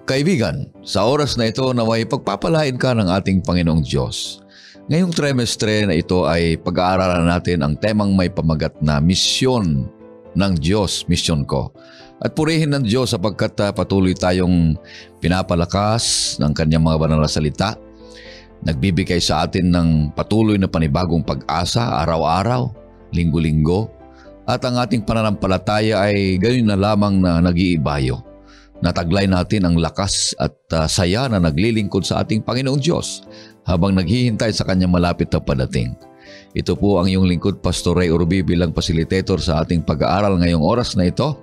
Kaibigan, sa oras na ito naway pagpapalain ka ng ating Panginoong Diyos. Ngayong trimestre na ito ay pag-aaralan natin ang temang may pamagat na misyon ng Diyos, misyon ko. At purihin ng Diyos sapagkat patuloy tayong pinapalakas ng kanyang mga banal na salita. Nagbibigay sa atin ng patuloy na panibagong pag-asa araw-araw, linggo-linggo. At ang ating pananampalataya ay gayon na lamang na nag-iibayo. Nataglay natin ang lakas at saya na naglilingkod sa ating Panginoong Diyos habang naghihintay sa kanyang malapit na padating. Ito po ang iyong lingkod, Pastor Ray Urbi, bilang facilitator sa ating pag-aaral ngayong oras na ito.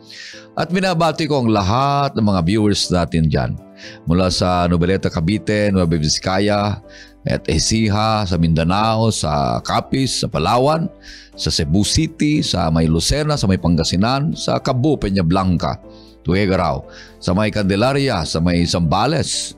At binabati ko ang lahat ng mga viewers natin dyan. Mula sa Noveleta, Cavite, Nueva Vizcaya, at Ecija, sa Mindanao, sa Capiz, sa Palawan, sa Cebu City, sa may Lucena, sa may Pangasinan, sa Cabo, Peña Blanca, Tuguegarao, sa may Candelaria, sa may Zambales,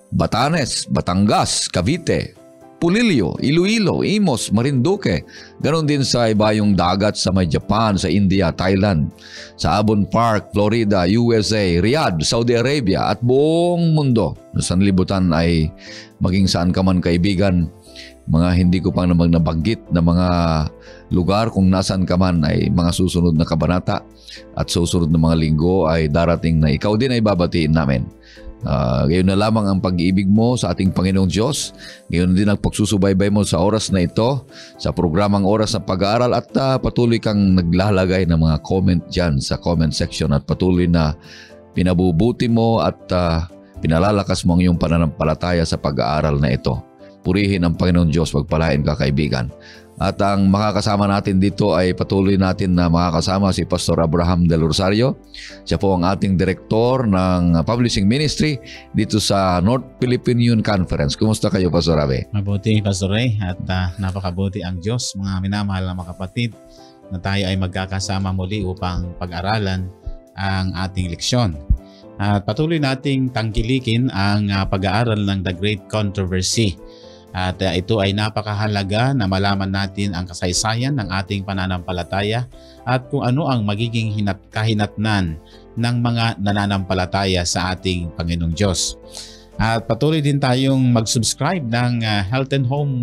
Batanes, Batangas, Cavite, Pulilio, Iloilo, Imos, Marinduque. Ganon din sa ibayong dagat sa may Japan, sa India, Thailand, sa Avon Park, Florida, USA, Riyadh, Saudi Arabia at buong mundo. Sa sanlibutan ay maging saan ka man, kaibigan, mga hindi ko pang nabanggit na mga lugar kung nasaan ka man ay mga susunod na kabanata at susunod na mga linggo ay darating na ikaw din ay babatiin namin. Gayon na lamang ang pag-ibig mo sa ating Panginoong Diyos. Gayon din ang pagsusubaybay mo sa oras na ito, sa programang Oras ng Pag-aaral, at patuloy kang naglalagay ng mga comment dyan sa comment section at patuloy na pinabubuti mo at pinalalakas mo ang iyong pananampalataya sa pag-aaral na ito. Purihin ang Panginoong Diyos, pagpalain ka, kaibigan. At ang makakasama natin dito ay patuloy natin na makakasama si Pastor Abraham Del Rosario. Siya po ang ating direktor ng Publishing Ministry dito sa North Philippine Union Conference. Kumusta kayo, Pastor Abe? Mabuti, Pastor Ray, at napakabuti ang Diyos, mga minamahal na mga kapatid, na tayo ay magkakasama muli upang pag-aralan ang ating leksyon. At patuloy nating tangkilikin ang pag-aaral ng The Great Controversy. At ito ay napakahalaga na malaman natin ang kasaysayan ng ating pananampalataya at kung ano ang magiging kahinatnan ng mga nananampalataya sa ating Panginoong Diyos. At patuloy din tayong mag-subscribe ng Health and Home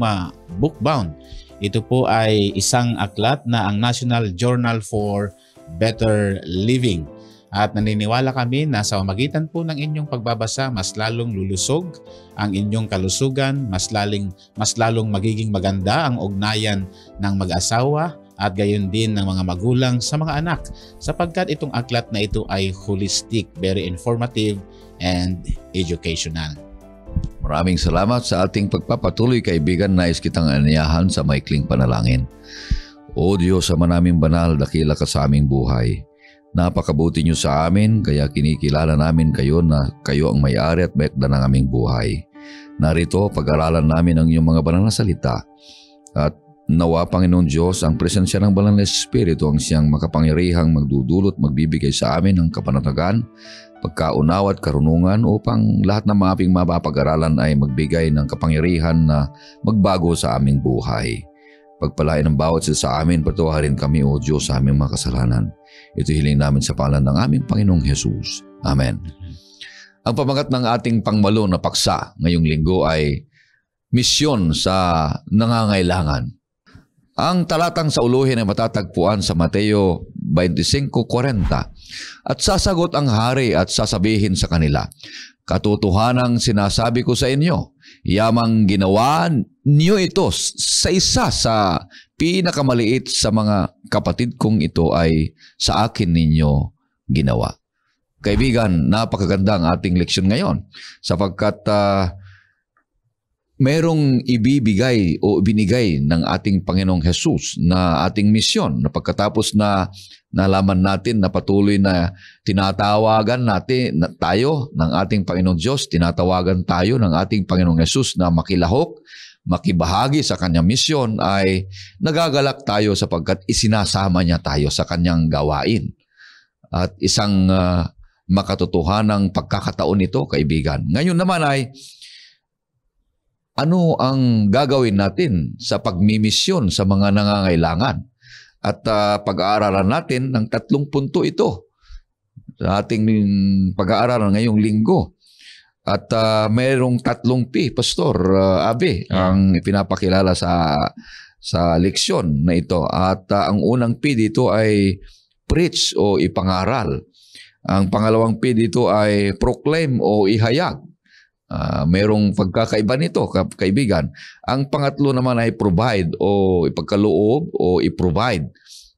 Bookbound. Ito po ay isang aklat na ang National Journal for Better Living. At naniniwala kami na sa pamamagitan po ng inyong pagbabasa, mas lalong lulusog ang inyong kalusugan, mas lalong magiging maganda ang ugnayan ng mag-asawa at gayon din ng mga magulang sa mga anak, sapagkat itong aklat na ito ay holistic, very informative and educational. Maraming salamat sa ating pagpapatuloy, kaibigan. Nais kitang aniyahan sa maikling panalangin. O Diyos, Ama naming banal, dakila ka sa aming buhay. Napakabuti niyo sa amin, kaya kinikilala namin kayo na kayo ang may-ari at may-akda ng aming buhay. Narito, pag-aralan namin ang iyong mga banal na salita. At nawa, Panginoon Diyos, ang presensya ng banal na Espiritu ang siyang makapangyarihang magdudulot, magbibigay sa amin ng kapanatagan, pagkaunawa at karunungan upang lahat ng mga aming mapapag-aralan ay magbigay ng kapangyarihan na magbago sa aming buhay. Pagpalain ng bawat isa sa amin, patawarin kami, O Diyos, sa aming mga kasalanan. Ito hiling namin sa pangalan ng aming Panginoong Jesus. Amen. Ang pamagat ng ating pangmalo na paksa ngayong linggo ay misyon sa nangangailangan. Ang talatang sa uluhin ay matatagpuan sa Mateo 25:40. At sasagot ang hari at sasabihin sa kanila, katotohanang sinasabi ko sa inyo, yamang ginawa niyo ito sa isa sa pinakamaliit sa mga kapatid kong ito ay sa akin ninyo ginawa. Kaibigan, napakaganda ang ating leksyon ngayon sapagkat merong ibibigay o binigay ng ating Panginoong Jesus na ating misyon na pagkatapos na nalaman natin na patuloy na tinatawagan natin tayo ng ating Panginoong Diyos, tinatawagan tayo ng ating Panginoong Jesus na makilahok, makibahagi sa kanyang misyon, ay nagagalak tayo sapagkat isinasama niya tayo sa kanyang gawain. At isang makatotohanang pagkakataon ito, kaibigan. Ngayon naman ay ano ang gagawin natin sa pagmimisyon sa mga nangangailangan? At pag-aaralan natin ng 3 punto ito sa ating pag-aaralan ngayong linggo. At mayroong 3 P, Pastor Abe, ang ipinapakilala sa leksyon na ito. At ang unang P dito ay preach o ipangaral. Ang pangalawang P dito ay proclaim o ihayag. Mayroong pagkakaiba nito, kaibigan. Ang pangatlo naman ay provide o ipagkaloob o i-provide.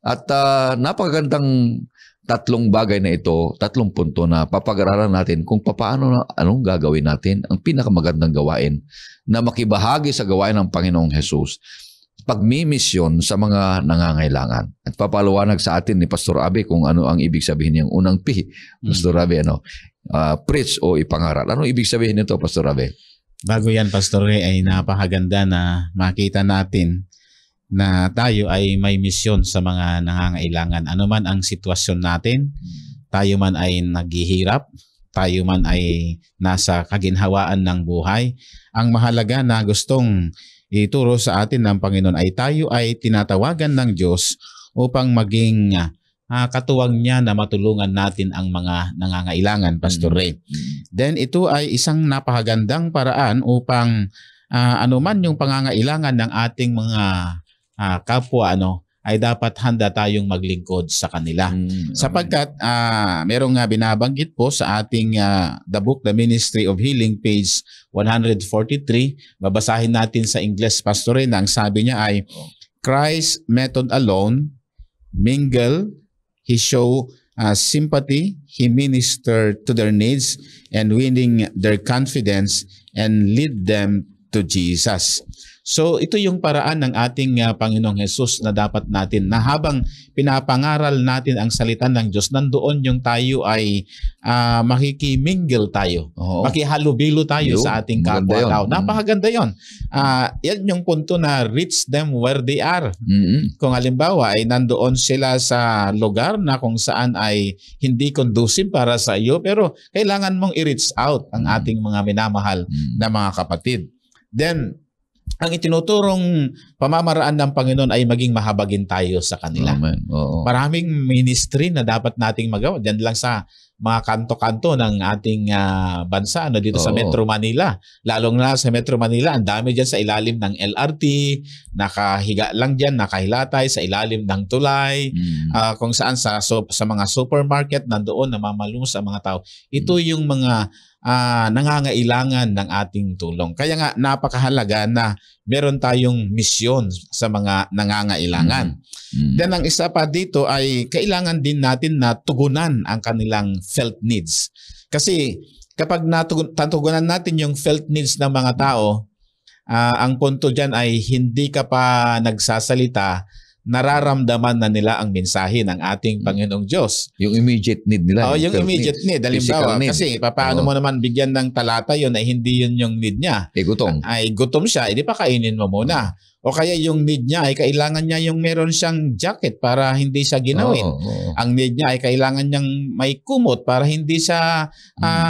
At napakagandang 3 bagay na ito, 3 punto na papag-aralan natin kung paano anong gagawin natin, ang pinakamagandang gawain na makibahagi sa gawain ng Panginoong Hesus, pagmimisyon sa mga nangangailangan. At papaliwanag sa atin ni Pastor Abe kung ano ang ibig sabihin ng unang P. Pastor Abe, preach o ipangaral. Ano ibig sabihin nito, Pastor Abe? Bago yan, Pastor Ray, ay napakaganda na makita natin na tayo ay may misyon sa mga nangangailangan. Ano man ang sitwasyon natin, tayo man ay naghihirap, tayo man ay nasa kaginhawaan ng buhay, ang mahalaga na gustong ituro sa atin ng Panginoon ay tayo ay tinatawagan ng Diyos upang maging katuwang niya na matulungan natin ang mga nangangailangan, Pastor Ray. Then ito ay isang napakagandang paraan upang anuman yung pangangailangan ng ating mga kapwa ay dapat handa tayong maglingkod sa kanila. Sapagkat merong binabanggit po sa ating The Book, The Ministry of Healing, page 143. Babasahin natin sa English, Pastor Ray, na ang sabi niya ay, Christ's method alone, mingle, He show sympathy, He minister to their needs and winning their confidence and lead them to Jesus. So ito yung paraan ng ating Panginoong Hesus na dapat natin na habang pinapangaral natin ang salita ng Diyos, nandoon yung tayo ay makikimingle tayo. Makihalubilo tayo sa ating kapwa-tao. Napakaganda yun. Yan yung punto na reach them where they are. Kung halimbawa ay nandoon sila sa lugar na kung saan ay hindi conducive para sa iyo, pero kailangan mong i-reach out ang ating mga minamahal na mga kapatid. Then, ang itinuturong pamamaraan ng Panginoon ay maging mahabagin tayo sa kanila. Maraming ministry na dapat nating magawa. Diyan lang sa mga kanto-kanto ng ating bansa dito sa Metro Manila. Lalong na sa Metro Manila, ang dami dyan sa ilalim ng LRT, nakahiga lang dyan, nakahilatay sa ilalim ng tulay, kung saan sa mga supermarket, nandoon namamalungos ang mga tao. Ito yung mga nangangailangan ng ating tulong. Kaya nga napakahalaga na meron tayong misyon sa mga nangangailangan. Then ang isa pa dito ay kailangan din natin na tugunan ang kanilang felt needs. Kasi kapag natugunan natin yung felt needs ng mga tao, ang punto dyan ay hindi ka pa nagsasalita, nararamdaman na nila ang mensahe ng ating Panginoong Diyos. Yung immediate need nila. Yung immediate need. Halimbawa, kasi paano mo naman bigyan ng talata yun ay hindi yun yung need niya. Gutom. Ay gutom siya, hindi pa kainin mo muna. O kaya yung need niya ay kailangan niya yung meron siyang jacket para hindi siya ginawin. Ang need niya ay kailangan niyang may kumot para hindi siya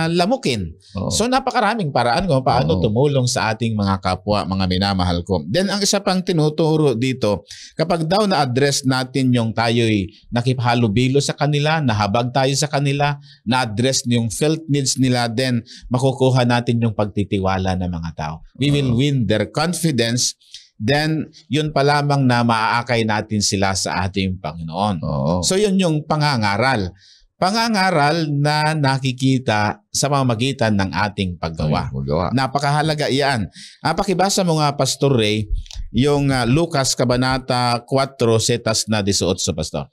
lamukin. So napakaraming paraan kung paano tumulong sa ating mga kapwa, mga minamahal ko. Then ang isa pang tinuturo dito, kapag daw na-address natin yung tayo'y nakiphalubilo sa kanila, nahabag tayo sa kanila, na-address yung felt needs nila, then makukuha natin yung pagtitiwala ng mga tao. We will win their confidence. Then, yun pa lamang na maaakay natin sila sa ating Panginoon. So, yun yung pangangaral. Pangangaral na nakikita sa pamamagitan ng ating paggawa. Napakahalaga iyan. Pakibasa mo nga, Pastor Ray, yung Lucas Kabanata 4, setas na 18, Pastor.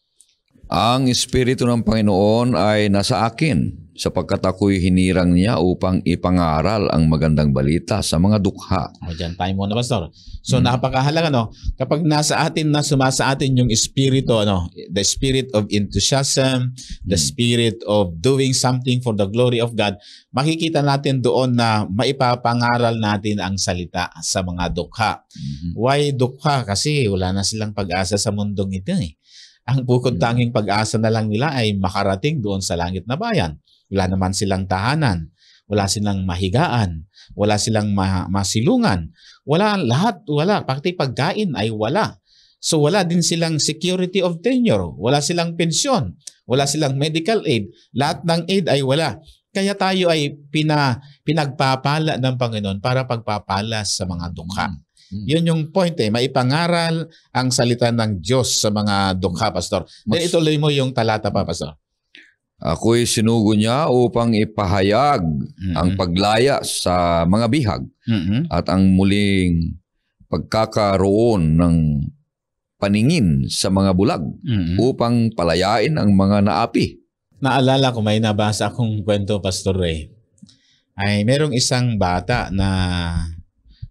Ang Espiritu ng Panginoon ay nasa akin, sapagkat ako'y hinirang niya upang ipangaral ang magandang balita sa mga dukha. Diyan tayo muna, Pastor. So napakahalaga, kapag nasa atin na sumasa atin yung espiritu, the spirit of enthusiasm, the spirit of doing something for the glory of God, makikita natin doon na maipapangaral natin ang salita sa mga dukha. Why dukha? Kasi wala na silang pag-asa sa mundong ito Ang bukod tanging pag-asa na lang nila ay makarating doon sa langit na bayan. Wala naman silang tahanan, wala silang mahigaan, wala silang masilungan, wala. Pati pagkain ay wala. So wala din silang security of tenure, wala silang pensyon, wala silang medical aid. Lahat ng aid ay wala. Kaya tayo ay pinagpapala ng Panginoon para pagpapala sa mga dukha. Yun yung point maipangaral ang salita ng Diyos sa mga dukha, Pastor. Then ituloy mo yung talata pa, Pastor. Ako'y sinugo niya upang ipahayag ang paglaya sa mga bihag at ang muling pagkakaroon ng paningin sa mga bulag upang palayain ang mga naapi. Naalala ko, may nabasa akong kwento, Pastor Ray. Ay merong isang bata na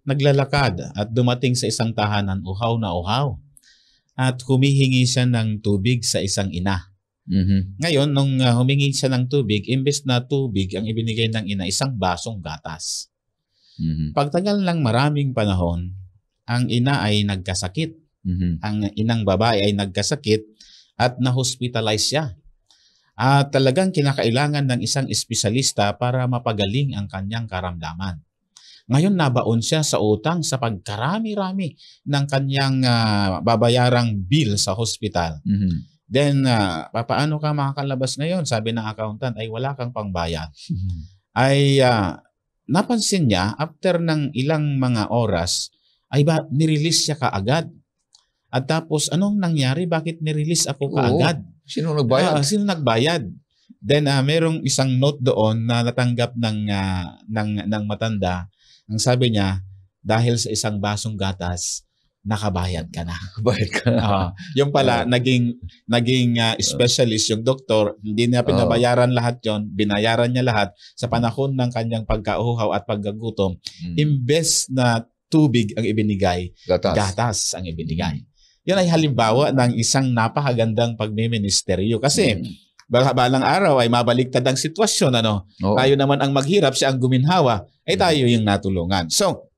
naglalakad at dumating sa isang tahanan, uhaw na uhaw. At humihingi siya ng tubig sa isang ina. Ngayon, nung humingi siya ng tubig, imbes na tubig ang ibinigay ng ina, isang basong gatas. Pagtagal ng maraming panahon, ang ina ay nagkasakit. Ang inang babae ay nagkasakit at na-hospitalize siya. At talagang kinakailangan ng isang espesyalista para mapagaling ang kanyang karamdaman. Ngayon nabaon siya sa utang sa pagkarami-rami ng kanyang babayarang bill sa hospital. Then, paano ka makakalabas ngayon? Sabi ng accountant, ay wala kang pangbayad. Ay napansin niya, after ng ilang mga oras, ay nirelease siya kaagad. At tapos, anong nangyari? Bakit nirelease ako kaagad? Sino nagbayad? Sino nagbayad? Then, merong isang note doon na natanggap ng matanda. Ang sabi niya, dahil sa isang basong gatas, nakabayad ka na. Bayad ka na. Yung pala, naging specialist yung doktor, hindi niya pinabayaran lahat yon, binayaran niya lahat sa panahon ng kanyang pagkauhaw at pagkagutom. Imbes na tubig ang ibinigay, gatas ang ibinigay. Yan ay halimbawa ng isang napakagandang pagmiministeryo. Kasi balang araw ay mabaliktad ang sitwasyon. Tayo naman ang maghirap, siya ang guminhawa, ay tayo yung natulungan. So,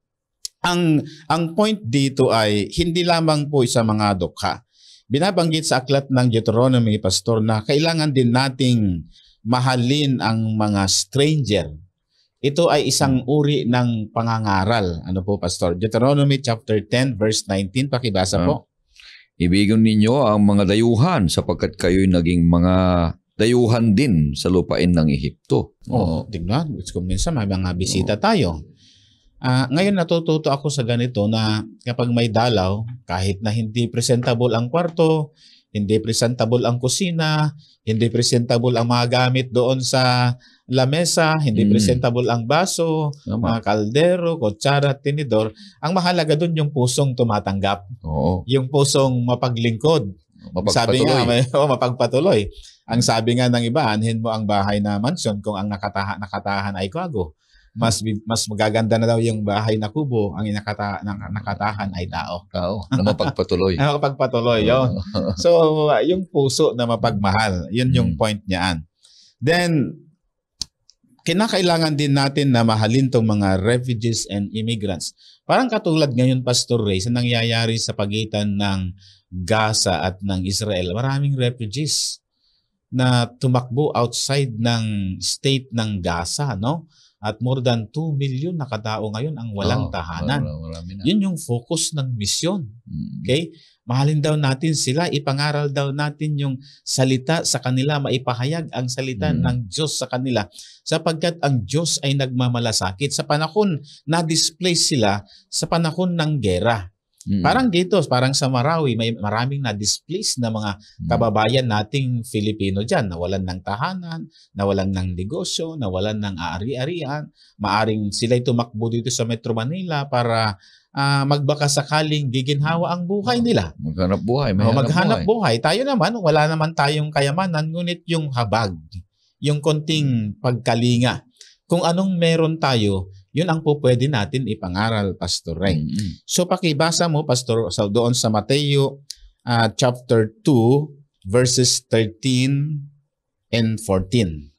ang point dito ay hindi lamang po sa mga dukha. Binabanggit sa aklat ng Deuteronomy, Pastor, na kailangan din nating mahalin ang mga stranger. Ito ay isang uri ng pangangaral. Ano po, Pastor? Deuteronomy chapter 10, verse 19. Pakibasa po. Ibigin ninyo ang mga dayuhan sapagkat kayo'y naging mga dayuhan din sa lupain ng Ehipto. Tignan. Kung minsan may mga bisita tayo. Ngayon natututo ako sa ganito na kapag may dalaw, kahit na hindi presentable ang kwarto, hindi presentable ang kusina, hindi presentable ang mga gamit doon sa lamesa, hindi presentable ang baso, mga kaldero, kutsara, tinidor. Ang mahalaga doon yung pusong tumatanggap. Yung pusong mapaglingkod. Sabi nga, mapagpatuloy. Ang sabi nga ng iba, anhin mo ang bahay na mansyon kung ang nakatahan ay kwago. Mas magaganda na daw yung bahay na kubo, ang nakatahan ay tao. Na mapagpatuloy. Mapagpatuloy, yun. So, yung puso na mapagmahal, yun yung point niyaan. Then, kinakailangan din natin na mahalin tong mga refugees and immigrants. Parang katulad ngayon, Pastor Ray, sa nangyayari sa pagitan ng Gaza at ng Israel. Maraming refugees na tumakbo outside ng state ng Gaza, no? At more than 2 million na katao ngayon ang walang tahanan. Yun yung focus ng misyon. Okay? Mahalin daw natin sila, ipangaral daw natin yung salita sa kanila, maipahayag ang salita ng Diyos sa kanila. Sapagkat ang Diyos ay nagmamalasakit sa panahon na displace sila sa panahon ng gera. Parang dito, parang sa Marawi, may maraming na-displace na mga kababayan nating Filipino dyan. Nawalan ng tahanan, nawalan ng negosyo, nawalan ng aari-arian. Maaring sila'y tumakbo dito sa Metro Manila para magbaka sakaling giginhawa ang buhay nila. Maghanap buhay. Maghanap buhay. Tayo naman, wala naman tayong kayamanan, ngunit yung habag, yung konting pagkalinga. Kung anong meron tayo, yun ang po pwede natin ipangaral, Pastor Ray. So pakibasa mo, Pastor, doon sa Mateo chapter 2, verses 13 and 14.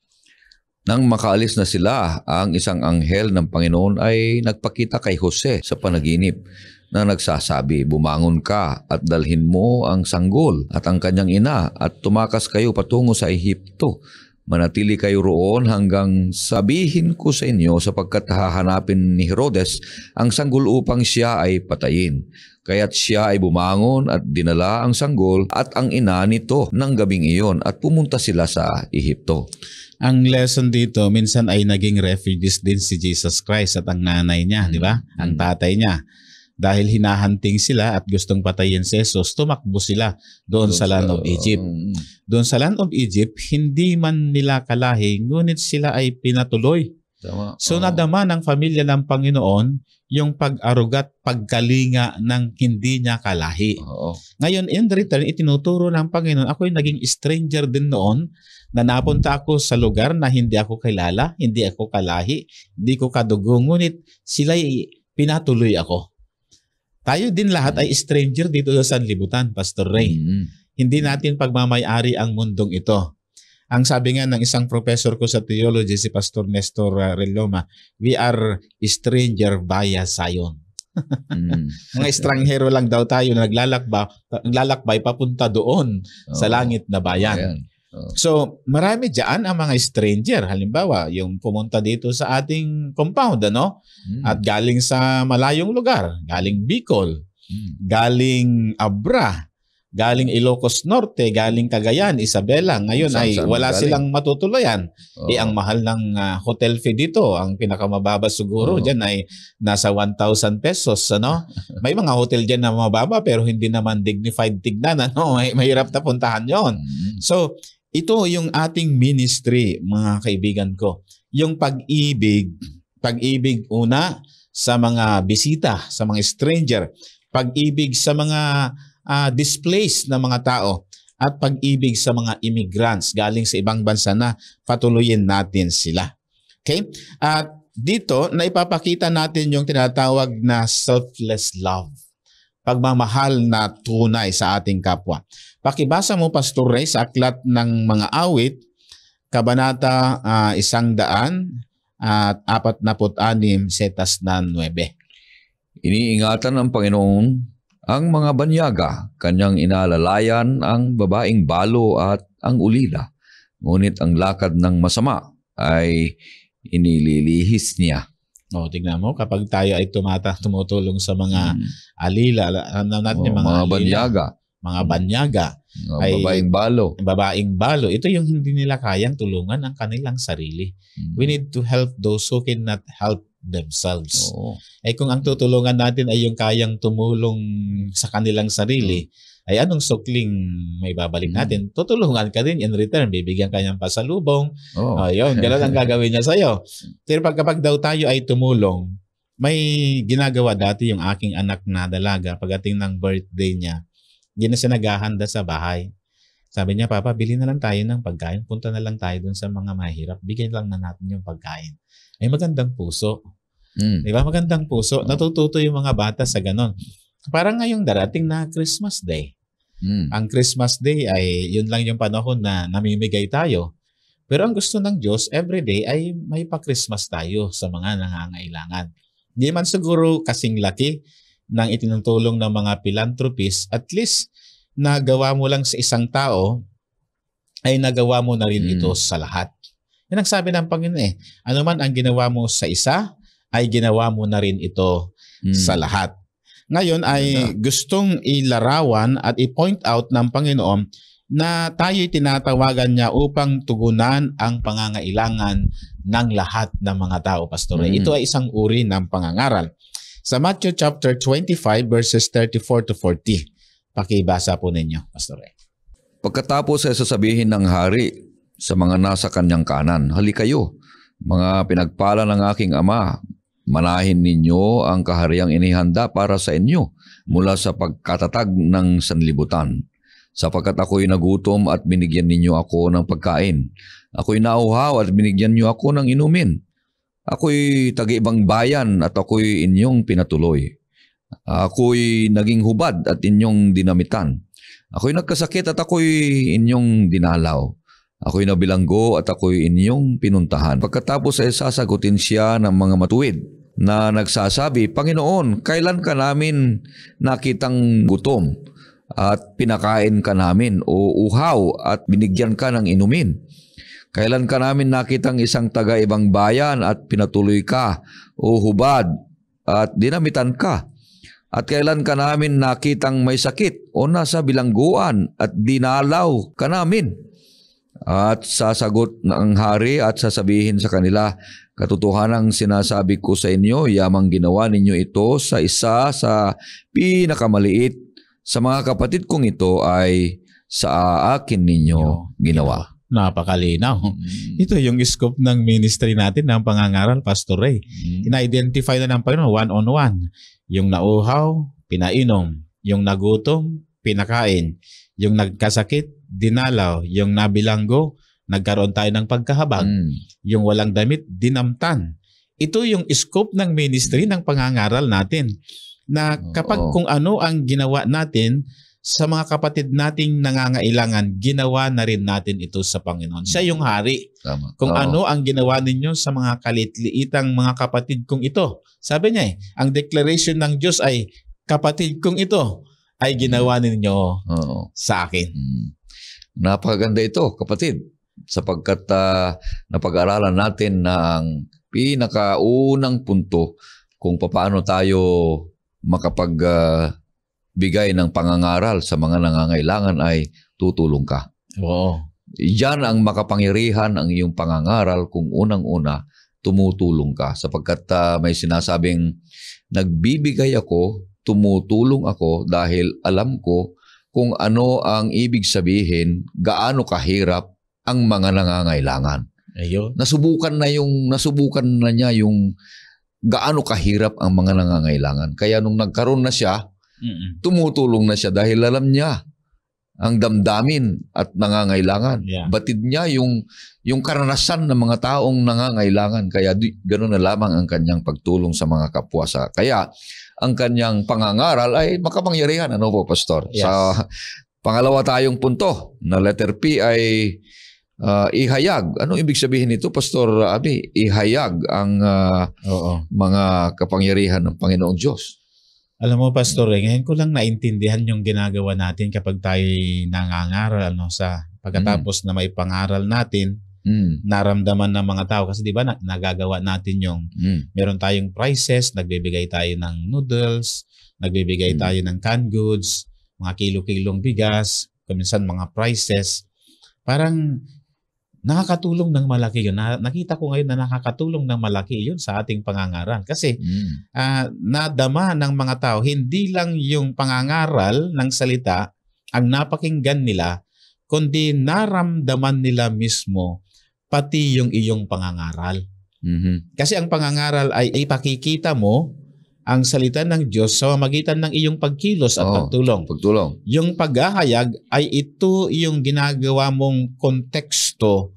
Nang makaalis na sila, ang isang anghel ng Panginoon ay nagpakita kay Jose sa panaginip na nagsasabi, bumangon ka at dalhin mo ang sanggol at ang kanyang ina at tumakas kayo patungo sa Ehipto Manatili kayo roon hanggang sabihin ko sa inyo sapagkat hahanapin ni Herodes ang sanggol upang siya ay patayin. Kaya't siya ay bumangon at dinala ang sanggol at ang ina nito ng gabing iyon at pumunta sila sa Ehipto. Ang lesson dito, minsan ay naging refugees din si Jesus Christ at ang nanay niya, di ba? Ang tatay niya. Dahil hinahanting sila at gustong patayin si Jesus, tumakbo sila doon sa land of Egypt. Doon sa land of Egypt, hindi man nila kalahi, ngunit sila ay pinatuloy. Tama. So nadama ng pamilya ng Panginoon yung pag-arugat, pagkalinga ng hindi niya kalahi. Ngayon, in return, itinuturo ng Panginoon, ako'y naging stranger din noon na napunta ako sa lugar na hindi ako kilala, hindi ako kalahi, hindi ko kadugo, ngunit sila'y pinatuloy ako. Tayo din lahat ay stranger dito sa sanlibutan, Pastor Ray. Hindi natin pagmamayari ang mundong ito. Ang sabi nga ng isang professor ko sa theology, si Pastor Nestor Reloma, we are stranger via Zion. Mga estranghero lang daw tayo na naglalakbay papunta doon sa langit na bayan. So, marami dyan ang mga stranger. Halimbawa, yung pumunta dito sa ating compound, ano? At galing sa malayong lugar, galing Bicol, galing Abra, galing Ilocos Norte, galing Cagayan, Isabela. Ngayon ay wala silang matutuluyan. Ang mahal ng hotel fee dito, ang pinakamababa siguro dyan ay nasa 1,000 pesos. Ano? May mga hotel dyan na mababa pero hindi naman dignified tignan. Ano? Mahirap na puntahan yon. So, ito yung ating ministry, mga kaibigan ko. Yung pag-ibig una sa mga bisita, sa mga stranger, pag-ibig sa mga displaced na mga tao, at pag-ibig sa mga immigrants galing sa ibang bansa na patuloyin natin sila. Okay? At dito, naipapakita natin yung tinatawag na selfless love. Pagmamahal na tunay sa ating kapwa. Pakibasa mo, Pastor Ray, sa Aklat ng Mga Awit, Kabanata 146, setas na 9. Iniingatan ng Panginoon ang mga banyaga, kanyang inaalalayan ang babaeng balo at ang ulila. Ngunit ang lakad ng masama ay inililihis niya. Tignan mo, kapag tayo ay tumutulong sa mga alila, ano natin yung mga banyaga. Mga banyaga. Ay babaeng balo. Ito yung hindi nila kayang tulungan ang kanilang sarili. We need to help those who cannot help themselves. Kung ang tutulungan natin ay yung kayang tumulong sa kanilang sarili, ay anong sukling may babalik natin? Tutulungan ka din in return. Bibigyan ka niyang pasalubong. Yun, gano'n ang gagawin niya sa'yo. Pero kapag daw tayo ay tumulong, may ginagawa dati yung aking anak na dalaga pagdating ng birthday niya. Hindi na siya naghahanda sa bahay. Sabi niya, Papa, bili na lang tayo ng pagkain. Punta na lang tayo dun sa mga mahirap. Bigyan lang na natin yung pagkain. Ay magandang puso. Diba? Magandang puso. Natututo yung mga bata sa ganon. Parang ngayong darating na Christmas Day. Ang Christmas Day ay yun lang yung panahon na namimigay tayo. Pero ang gusto ng Diyos, everyday ay may pa-Christmas tayo sa mga nangangailangan. Hindi man siguro kasing laki ng itinutulong ng mga philanthropists, at least nagawa mo lang sa isang tao, ay nagawa mo na rin ito sa lahat. Yan ang sabi ng Panginoon ano man ang ginawa mo sa isa, ay ginawa mo na rin ito sa lahat. Ngayon ay gustong ilarawan at i-point out ng Panginoon na tayo'y tinatawagan niya upang tugunan ang pangangailangan ng lahat ng mga tao, Pastor. Ito ay isang uri ng pangangaral. Sa Matthew chapter 25 verses 34 to 40. Pakibasa po ninyo, Pastor. Pagkatapos ay sasabihin ng hari sa mga nasa kanyang kanan, halikayo, mga pinagpala ng aking ama, manahin ninyo ang kahariang inihanda para sa inyo mula sa pagkatatag ng sanlibutan. Sapagkat ako'y nagutom at binigyan ninyo ako ng pagkain. Ako'y nauhaw at binigyan niyo ako ng inumin. Ako'y taga-ibang bayan at ako'y inyong pinatuloy. Ako'y naging hubad at inyong dinamitan. Ako'y nagkasakit at ako'y inyong dinalaw. Ako'y nabilanggo at ako'y inyong pinuntahan. Pagkatapos ay sasagutin siya ng mga matuwid na nagsasabi, Panginoon, kailan ka namin nakitang gutom at pinakain ka namin o uhaw at binigyan ka ng inumin? Kailan ka namin nakitang isang taga-ibang bayan at pinatuloy ka o hubad at dinamitan ka? At kailan ka namin nakitang may sakit o nasa bilangguan at dinalaw ka namin? At sasagot ng hari at sasabihin sa kanila, katotohanang sinasabi ko sa inyo, yamang ginawa ninyo ito sa isa sa pinakamaliit sa mga kapatid kong ito ay sa akin ninyo ginawa. Napakalinaw. Ito yung scope ng ministry natin ng pangangaral, Pastor Ray. Ina-identify na ng Panginoon one-on-one. Yung nauhaw, pinainom. Yung nagutom, pinakain. Yung nagkasakit, dinalaw. Yung nabilanggo, nagkaroon tayo ng pagkahabag. Yung walang damit, dinamtan. Ito yung scope ng ministry ng pangangaral natin. Na kapag kung ano ang ginawa natin sa mga kapatid nating nangangailangan, ginawa na rin natin ito sa Panginoon. Siya yung hari. Tama. Kung ano ang ginawa ninyo sa mga kalitliitang mga kapatid kong ito. Sabi niya ang declaration ng Diyos ay, kapatid kong ito ay ginawa ninyo sa akin. Napakaganda ito, kapatid. Sapagkat napag-aralan natin ng pinakaunang punto kung paano tayo bigay ng pangangaral sa mga nangangailangan ay tutulong ka. Oo. Diyan ang makapangyarihan ang iyong pangangaral kung unang-una tumutulong ka. Sapagkat may sinasabing nagbibigay ako, tumutulong ako dahil alam ko kung ano ang ibig sabihin, gaano kahirap ang mga nangangailangan. Ayun. Nasubukan na niya yung gaano kahirap ang mga nangangailangan. Kaya nung nagkaroon na siya, tumutulong na siya dahil alam niya ang damdamin at nangangailangan. Yeah. Batid niya yung karanasan ng mga taong nangangailangan. Kaya ganoon na lamang ang kanyang pagtulong sa mga kapwa. Kaya ang kanyang pangangaral ay makapangyarihan. Ano po, Pastor? Yes. Sa pangalawa tayong punto na letter P ay ihayag. Anong ibig sabihin nito, Pastor Abi? Ihayag ang mga kapangyarihan ng Panginoong Diyos. Alam mo, Pastor, ngayon ko lang naintindihan yung ginagawa natin kapag tayo nangangaral sa pagkatapos na may pangaral natin, naramdaman ng mga tao. Kasi di ba nagagawa natin yung meron tayong prices, nagbibigay tayo ng noodles, nagbibigay tayo ng canned goods, mga kilo-kilong bigas, kuminsan mga prices. Parang nakakatulong ng malaki yun. Nakita ko ngayon na nakakatulong ng malaki yun sa ating pangangaral. Kasi nadama ng mga tao, hindi lang yung pangangaral ng salita ang napakinggan nila, kundi naramdaman nila mismo pati yung iyong pangangaral. Kasi ang pangangaral ay ipakikita mo ang salita ng Diyos sa magitan ng iyong pagkilos at pagtulong. Yung paghahayag ay ito yung ginagawa mong konteksto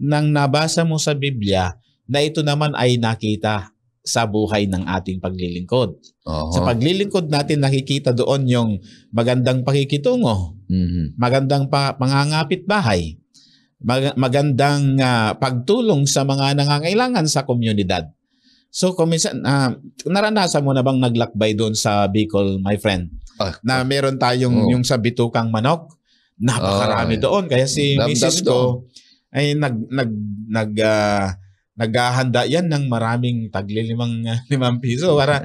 ng nabasa mo sa Biblia na ito naman ay nakita sa buhay ng ating paglilingkod. Sa paglilingkod natin nakikita doon yung magandang pakikitungo, magandang pangangapit bahay, magandang pagtulong sa mga nangangailangan sa komunidad. So, kuminsan, naranasan mo na bang naglakbay doon sa Bicol, my friend? Na meron tayong yung sa bitukang manok. Napakarami doon. Kaya si Mrs. ko ay naghahanda yan ng maraming limang piso. Para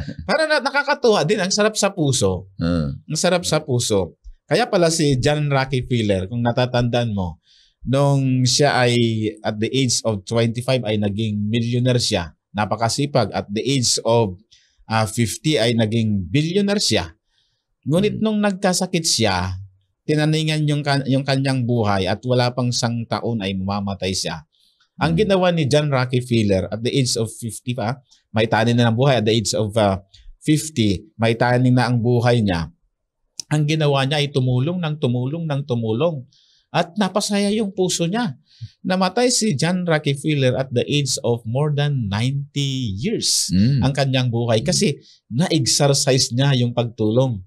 nakakatuwa din. Ang sarap sa puso. Ang sarap sa puso. Kaya pala si John Rockefeller, kung natatandaan mo, nung siya ay at the age of 25 ay naging millionaire siya. Napakasipag. At the age of 50 ay naging billionaire siya. Ngunit nung nagkasakit siya, tinaningan yung kanyang buhay at wala pang 1 taon ay mamamatay siya. Ang ginawa ni John Rockefeller at the age of 50 may tanin na ng buhay. At the age of 50, may tanin na ang buhay niya. Ang ginawa niya ay tumulong. At napasaya yung puso niya. Namatay si John Rockefeller at the age of more than 90 years ang kanyang buhay kasi na-exercise niya yung pagtulong.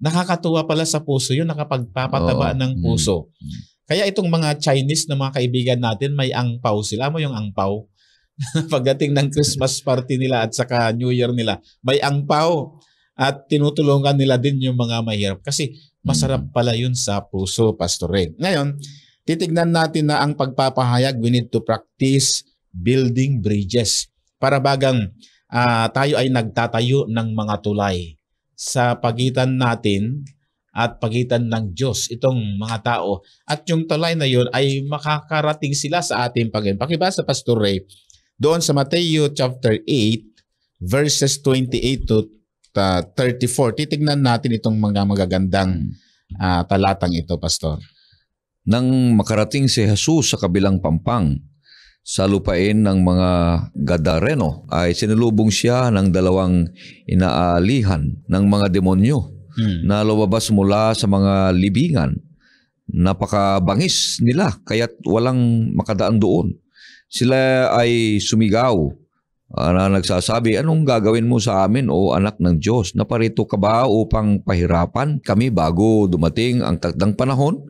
Nakakatuwa pala sa puso yun, nakapagpapataba ng puso. Kaya itong mga Chinese na mga kaibigan natin, may angpao sila. Mo yung angpao? Pagdating ng Christmas party nila at saka New Year nila, may angpao at tinutulungan nila din yung mga mahirap kasi masarap pala yun sa puso, Pastor Ray. Ngayon, titignan natin na ang pagpapahayag, we need to practice building bridges. Para bagang tayo ay nagtatayo ng mga tulay sa pagitan natin at pagitan ng Diyos, itong mga tao. At yung tulay na yun ay makakarating sila sa ating Panginoon. Pakibasa, Pastor Ray, doon sa Mateo chapter 8, verses 28 to 34. Titignan natin itong mga magagandang talatang ito, Pastor. Nang makarating si Jesus sa kabilang pampang, sa lupain ng mga Gadareno, ay sinulubong siya ng dalawang inaalihan ng mga demonyo na lumabas mula sa mga libingan. Napakabangis nila, kaya't walang makadaan doon. Sila ay sumigaw na nagsasabi, anong gagawin mo sa amin o anak ng Diyos? Naparito ka ba upang pahirapan kami bago dumating ang takdang panahon?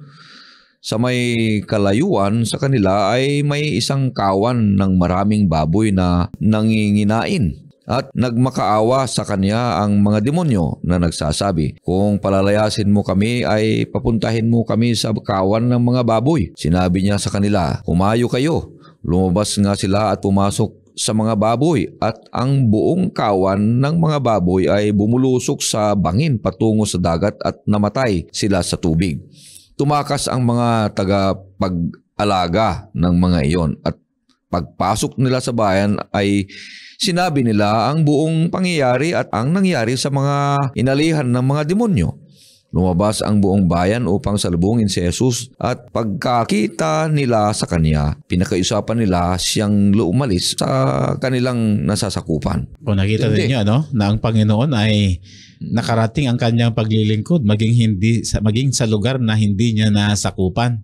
Sa may kalayuan sa kanila ay may isang kawan ng maraming baboy na nanginginain. At nagmakaawa sa kanya ang mga demonyo na nagsasabi, kung palalayasin mo kami ay papuntahin mo kami sa kawan ng mga baboy. Sinabi niya sa kanila, humayo kayo. Lumabas nga sila at pumasok sa mga baboy at ang buong kawan ng mga baboy ay bumulusok sa bangin patungo sa dagat at namatay sila sa tubig. Tumakas ang mga tagapag-alaga ng mga iyon at pagpasok nila sa bayan ay sinabi nila ang buong pangyayari at ang nangyari sa mga inalihan ng mga demonyo. Lumabas ang buong bayan upang salubungin si Jesus at pagkakita nila sa kanya, pinakaiusapan nila siyang umalis sa kanilang nasasakupan. Kung nakita ninyo na ang Panginoon ay nakarating ang kanyang paglilingkod maging sa lugar na hindi niya nasakupan.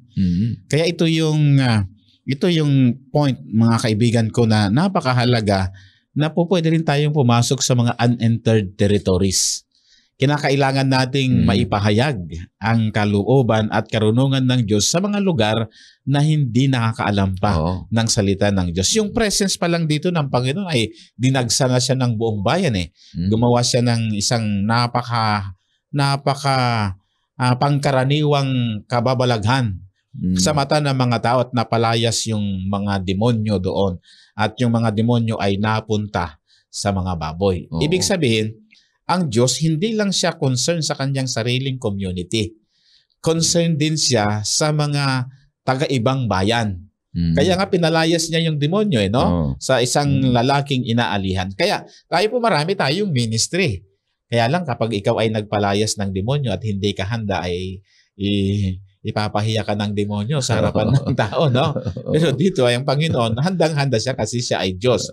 Kaya ito yung point, mga kaibigan ko, na napakahalaga na pwede rin tayong pumasok sa mga unentered territories. Kinakailangan nating maipahayag ang kalooban at karunungan ng Diyos sa mga lugar na hindi nakakaalam pa ng salita ng Diyos. Yung presence pa lang dito ng Panginoon ay dinagsa na siya ng buong bayan eh. Gumawa siya ng isang napaka pangkaraniwang kababalaghan sa mata ng mga tao at napalayas yung mga demonyo doon. At yung mga demonyo ay napunta sa mga baboy. Ibig sabihin, ang Diyos hindi lang siya concerned sa kanyang sariling community. Concerned din siya sa mga taga-ibang bayan. Kaya nga pinalayas niya yung demonyo sa isang lalaking inaalihan. Kaya tayo po marami tayong ministry. Kaya lang kapag ikaw ay nagpalayas ng demonyo at hindi ka handa ay ipapahiya ka ng demonyo sa harapan ng tao, no? Pero dito ay ang Panginoon, handang-handa siya kasi siya ay Diyos.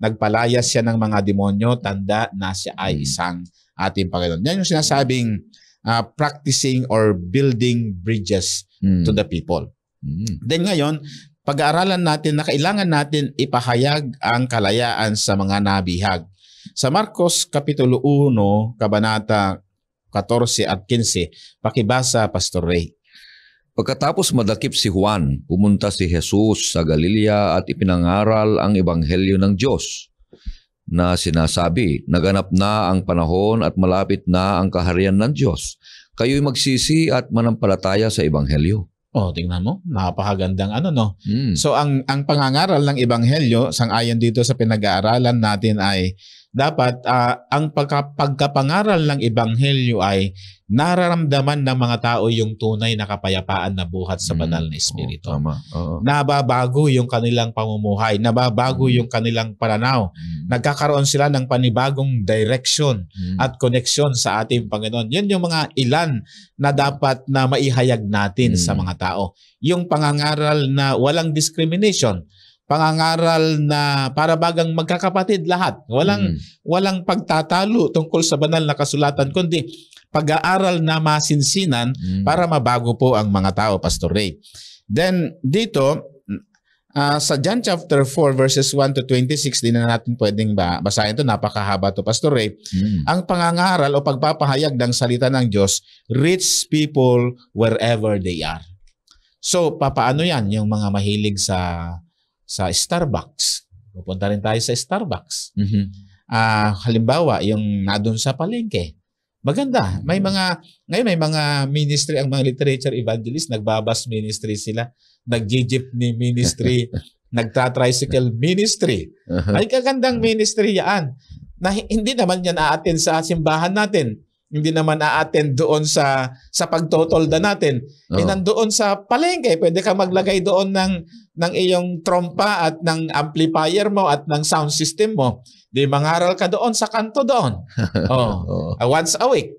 Nagpalayas siya ng mga demonyo, tanda na siya ay isang ating Panginoon. Yan yung sinasabing practicing or building bridges to the people. Then ngayon, pag-aaralan natin na kailangan natin ipahayag ang kalayaan sa mga nabihag. Sa Marcos Kapitulo 1, Kabanata 14 at 15, pakibasa, Pastor Ray. Pagkatapos madakip si Juan, pumunta si Jesus sa Galilea at ipinangaral ang ebanghelyo ng Diyos na sinasabi, naganap na ang panahon at malapit na ang kaharian ng Diyos. Kayo'y magsisi at manampalataya sa ebanghelyo. Tingnan mo, napakagandang So ang pangangaral ng ebanghelyo, sang-ayon dito sa pinag-aaralan natin, ay dapat ang pagkapangaral ng ebanghelyo ay nararamdaman ng mga tao yung tunay na kapayapaan na buhat sa banal na Espiritu. Nababago yung kanilang pamumuhay, nababago yung kanilang pananaw. Nagkakaroon sila ng panibagong direction at connection sa ating Panginoon. Yan yung mga ilan na dapat na maihayag natin sa mga tao. Yung pangangaral na walang discrimination, pangangaral na para bagang magkakapatid lahat. Walang pagtatalo tungkol sa banal na kasulatan, kundi pag-aaral na masinsinan para mabago po ang mga tao, Pastor Ray. Then dito, sa John chapter 4 verses 1 to 26, din na natin pwedeng basahin ito. Napakahaba to, Pastor Ray. Ang pangangaral o pagpapahayag ng salita ng Diyos, reach people wherever they are. So, papaano yan? Yung mga mahilig sa Starbucks. Pupunta rin tayo sa Starbucks. Halimbawa, yung nadun sa palengke. Maganda. Ngayon may mga ministry, ang mga literature evangelist, nagbabas ministry sila, nag-jeepney ministry, nagta-tricycle ministry. Ay kagandang ministry yan. Na hindi naman yan a-attend sa simbahan natin. Hindi naman a-attend doon sa pagtotolda natin. Nandoon sa palengke, pwede ka maglagay doon ng iyong trompa at ng amplifier mo at ng sound system mo. Di mangaral ka doon sa kanto doon. Once a week.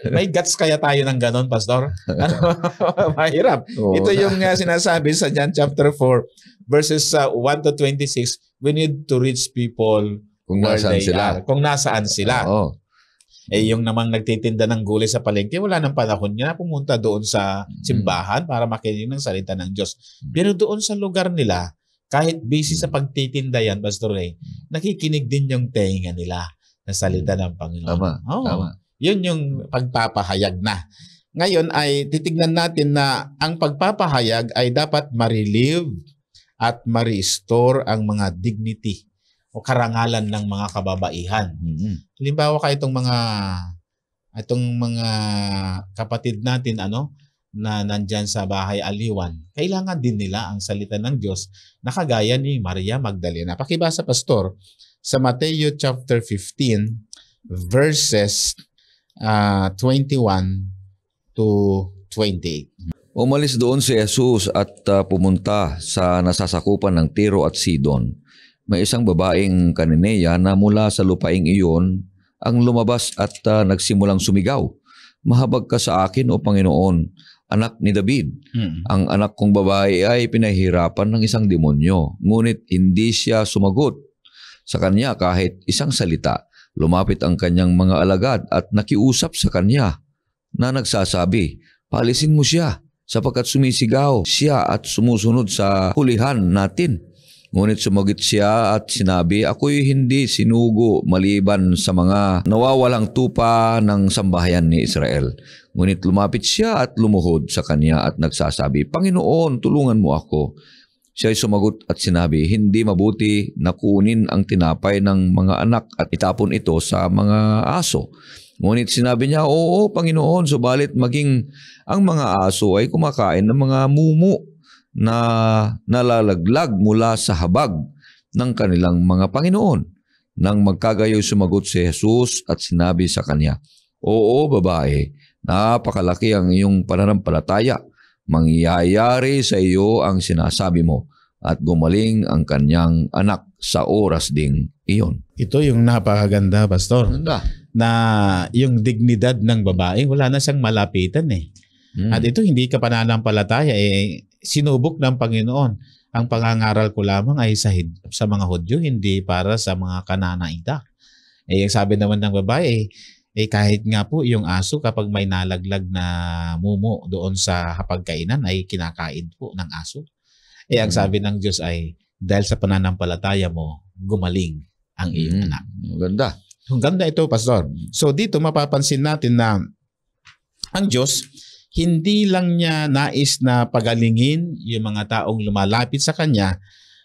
May guts kaya tayo ng ganon, Pastor? Mahirap. Ito yung sinasabi sa John chapter 4 verses 1 to 26. We need to reach people kung nasaan sila. Kung nasaan sila. Yung namang nagtitinda ng gulay sa palengke, wala nang panahon niya pumunta doon sa simbahan para makinig ng salita ng Diyos. Pero doon sa lugar nila, kahit busy sa pagtitinda yan, Pastor Ray, nakikinig din yung tenga nila sa salita ng Panginoon. Tama. Yun yung pagpapahayag na. Ngayon ay titignan natin na ang pagpapahayag ay dapat ma-relieve at ma-restore ang mga dignity o karangalan ng mga kababaihan. Halimbawa ka itong mga kapatid natin na nandyan sa bahay aliwan, kailangan din nila ang salita ng Diyos na kagaya ni Maria Magdalena. Pakibasa, Pastor, sa Mateo chapter 15 verses 21 to 28. Umalis doon si Jesus at pumunta sa nasasakupan ng Tiro at Sidon. May isang babaeng Kananeya na mula sa lupaing iyon ang lumabas at nagsimulang sumigaw. Mahabag ka sa akin, O Panginoon, anak ni David. Ang anak kong babae ay pinahirapan ng isang demonyo, ngunit hindi siya sumagot sa kanya kahit isang salita. Lumapit ang kanyang mga alagad at nakiusap sa kanya na nagsasabi, "Paalisin mo siya sapagkat sumisigaw siya at sumusunod sa hulihan natin." Ngunit sumagot siya at sinabi, "Ako'y hindi sinugo maliban sa mga nawawalang tupa ng sambahayan ni Israel." Ngunit lumapit siya at lumuhod sa kanya at nagsasabi, "Panginoon, tulungan mo ako." Siya'y sumagot at sinabi, "Hindi mabuti na kunin ang tinapay ng mga anak at itapon ito sa mga aso." Ngunit sinabi niya, "Oo, Panginoon, subalit maging ang mga aso ay kumakain ng mga mumu na nalalaglag mula sa habag ng kanilang mga Panginoon." Nang magkagayoy sumagot si Jesus at sinabi sa kanya, "Oo, babae, napakalaki ang iyong pananampalataya. Mangyayari sa iyo ang sinasabi mo." At gumaling ang kanyang anak sa oras ding iyon. Ito yung napakaganda, Pastor. Na yung dignidad ng babae, wala na siyang malapitan eh. At ito hindi ka pananampalataya sinubok ng Panginoon. Ang pangangaral ko lamang ay sa mga Hudyo, hindi para sa mga Kananaita. Yung sabi naman ng babae, kahit nga po yung aso kapag may nalaglag na mumo doon sa hapagkainan ay kinakain po ng aso. Ang sabi ng Diyos ay, dahil sa pananampalataya mo, gumaling ang iyong anak. Maganda. Ang ganda ito, Pastor. So dito mapapansin natin na ang Diyos, hindi lang niya nais na pagalingin yung mga taong lumalapit sa Kanya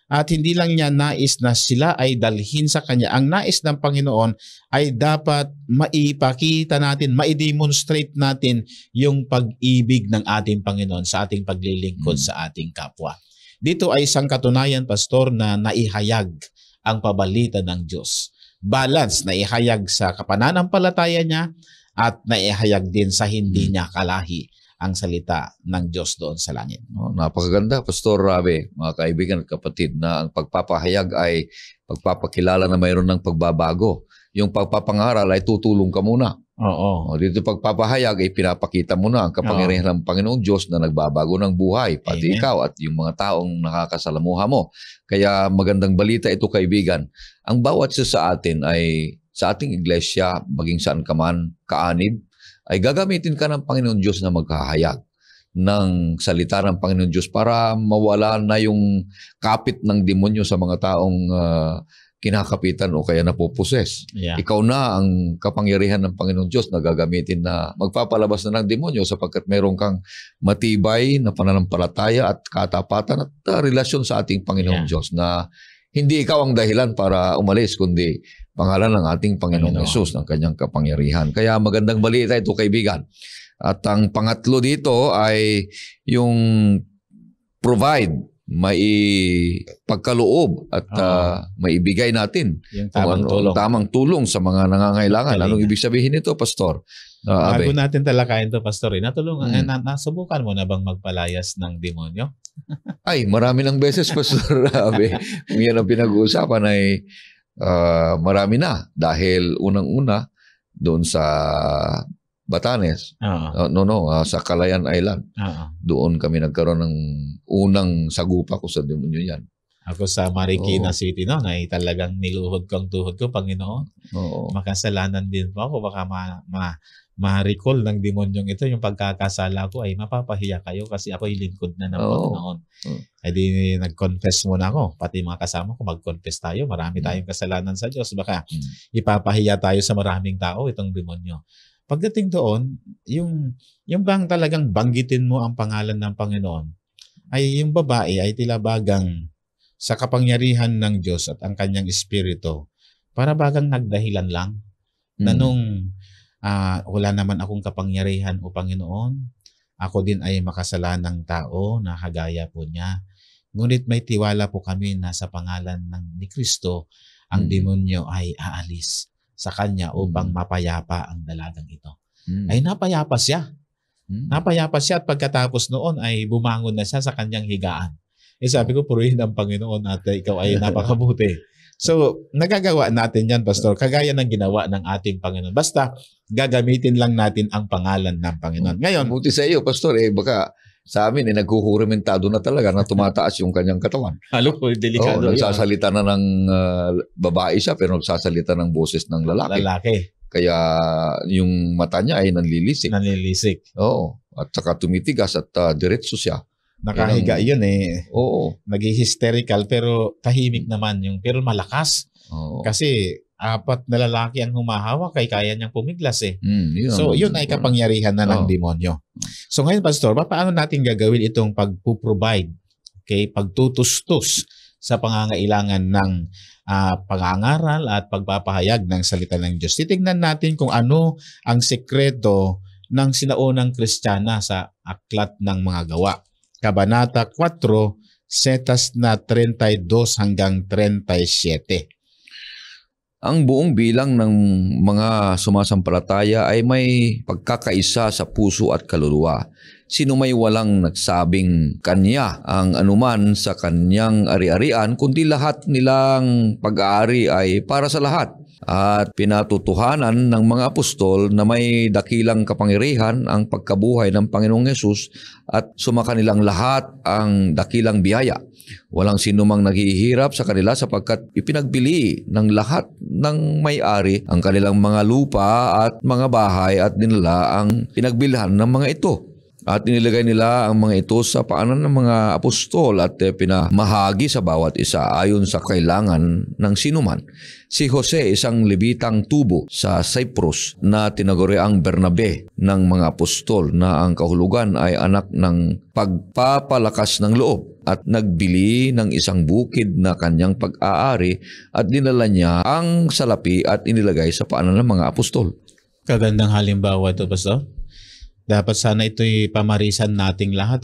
at hindi lang niya nais na sila ay dalhin sa Kanya. Ang nais ng Panginoon ay dapat maipakita natin, maidemonstrate natin yung pag-ibig ng ating Panginoon sa ating paglilingkod sa ating kapwa. Dito ay isang katunayan, Pastor, na naihayag ang pabalita ng Diyos. Balance, naihayag sa kapananampalataya niya at naihayag din sa hindi niya kalahi ang salita ng Diyos doon sa langit. Napakaganda, Pastor Rabe, mga kaibigan at kapatid, na ang pagpapahayag ay pagpapakilala na mayroon ng pagbabago. Yung pagpapangaral ay tutulong ka muna. Dito pagpapahayag ay pinapakita mo na ang kapangyarihan ng Panginoong Diyos na nagbabago ng buhay, pati ikaw at yung mga taong nakakasalamuha mo. Kaya magandang balita ito, kaibigan. Ang bawat isa sa atin ay sa ating iglesia, maging saan ka man kaanib, ay gagamitin ka ng Panginoon Diyos na maghahayag ng salita ng Panginoon Diyos para mawala na yung kapit ng demonyo sa mga taong kinakapitan o kaya napuposes. Ikaw na ang kapangyarihan ng Panginoon Diyos na gagamitin na magpapalabas na ng demonyo sapagkat meron kang matibay na pananampalataya at katapatan at relasyon sa ating Panginoong Diyos na hindi ikaw ang dahilan para umalis, kundi pangalan ng ating Panginoong Hesus, ng kanyang kapangyarihan. Kaya magandang balita ito, kaibigan. At ang pangatlo dito ay yung provide, pagkaloob at maibigay natin yung tamang tulong sa mga nangangailangan. Anong ibig sabihin nito, Pastor? Bago natin talakayin ito, Pastor, nasubukan mo na bang magpalayas ng demonyo? Ay, marami ng beses, Pastor Abe. Kung yan ang pinag-uusapan ay marami na. Dahil unang-una, doon sa Batanes, sa Calayan Island. Doon kami nagkaroon ng unang sagupa ko sa demonyo yan. Ako sa Marikina City noon ay talagang niluhod ko ang tuhod ko, Panginoon. Makasalanan din po ako. Baka ma-recall ng demonyong ito yung pagkakasala ko ay mapapahiya kayo kasi ako lingkod na ng Panginoon. Ay di nag-confess muna ako. Pati mga kasama ko mag-confess tayo. Marami tayong kasalanan sa Diyos. Baka ipapahiya tayo sa maraming tao itong demonyo. Pagdating doon, yung bang talagang banggitin mo ang pangalan ng Panginoon, ay yung babae ay tila bagang sa kapangyarihan ng Diyos at ang kanyang espiritu, para bagang nagdahilan lang na nung wala naman akong kapangyarihan o Panginoon, ako din ay makasalanang tao na kagaya po niya. Ngunit may tiwala po kami na sa pangalan ni Kristo, ang demonyo ay aalis sa kanya upang mapayapa ang dalagang ito. Ay napayapa siya. Napayapa siya at pagkatapos noon ay bumangon na siya sa kanyang higaan. Sabi ko, purihin ang Panginoon at ikaw ay napakabuti. So, nagagawa natin yan, Pastor, kagaya ng ginawa ng ating Panginoon. Basta, gagamitin lang natin ang pangalan ng Panginoon. Ngayon, buti sa iyo, Pastor, baka sa amin, nagkuhurimentado na talaga na tumataas yung kanyang katawan. Delikado yun. Nagsasalita na ng babae siya, pero nagsasalita ng boses ng lalaki. Kaya yung mata niya ay nanlilisik. Oo. At saka tumitigas at diretso siya. Nakahiga yun Oo. Nag-hysterical pero tahimik naman pero malakas. Kasi 4 na lalaki ang humahawak kaya niyang pumiglas So yun ay kapangyarihan na ng demonyo. So ngayon, Pastor, paano natin gagawin itong pagpo-provide, pagtutustos sa pangangailangan ng pangangaral at pagpapahayag ng salita ng Diyos? Titingnan natin kung ano ang sekreto ng sinaunang Kristiyana sa Aklat ng Mga Gawa. Kabanata 4, setas na 32 hanggang 37. Ang buong bilang ng mga sumasampalataya ay may pagkakaisa sa puso at kaluluwa. Sino may walang nagsabing kanya ang anuman sa kanyang ari-arian, kundi lahat nilang pag-aari ay para sa lahat. At pinatutuhanan ng mga apostol na may dakilang kapangyarihan ang pagkabuhay ng Panginoong Hesus at sumakanilang lahat ang dakilang biyaya. Walang sinumang naghihirap sa kanila sapagkat ipinagbili ng lahat ng may-ari ang kanilang mga lupa at mga bahay at dinala ang pinagbilhan ng mga ito. At inilagay nila ang mga ito sa paanan ng mga apostol at pinamahagi sa bawat isa ayon sa kailangan ng sinuman. Si Jose, isang Levitang tubo sa Cyprus na tinaguriang Bernabe ng mga apostol na ang kahulugan ay anak ng pagpapalakas ng loob at nagbili ng isang bukid na kanyang pag-aari at dinala niya ang salapi at inilagay sa paanan ng mga apostol. Kagandang halimbawa ito, Pastor. Dapat sana ito'y pamarisan nating lahat,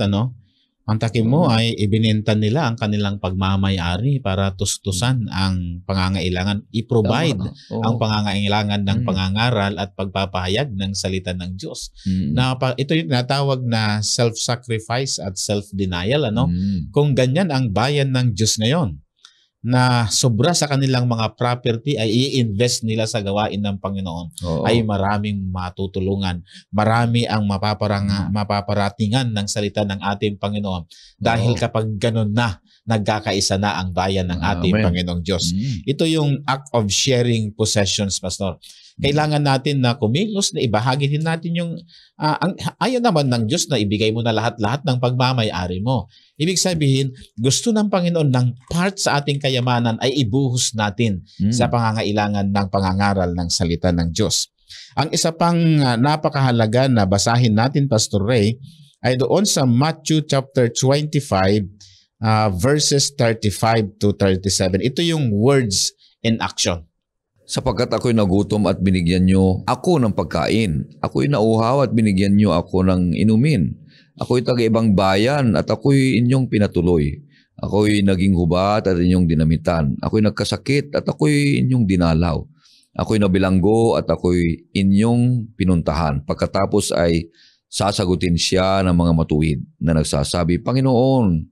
Ang takim mo ay ibinenta nila ang kanilang pagmamay-ari para tustusan ang pangangailangan, i-provide ang pangangailangan ng pangangaral at pagpapahayag ng salita ng Diyos. Ito yung tinatawag na self-sacrifice at self-denial, Kung ganyan ang bayan ng Diyos ngayon, na sobra sa kanilang mga property ay i-invest nila sa gawain ng Panginoon, ay maraming matutulungan. Marami ang mapaparatingan ng salita ng ating Panginoon. Dahil kapag ganun na, nagkakaisa na ang bayan ng ating Panginoong Diyos. Ito yung act of sharing possessions, Pastor. Kailangan natin na kumilos na ibahagi din natin yung ayaw naman ng Diyos na ibigay mo na lahat-lahat ng pagmamay-ari mo. Ibig sabihin, gusto ng Panginoon ng part sa ating kayamanan ay ibuhos natin sa pangangailangan ng pangangaral ng salita ng Diyos. Ang isa pang napakahalaga na basahin natin, Pastor Ray, ay doon sa Matthew chapter 25, verses 35 to 37. Ito yung words in action. Sapagkat ako'y nagutom at binigyan niyo ako ng pagkain. Ako'y nauhaw at binigyan niyo ako ng inumin. Ako'y taga-ibang bayan at ako'y inyong pinatuloy. Ako'y naging hubat at inyong dinamitan. Ako'y nagkasakit at ako'y inyong dinalaw. Ako'y nabilanggo at ako'y inyong pinuntahan. Pagkatapos ay sasagutin siya ng mga matuwid na nagsasabi, Panginoon,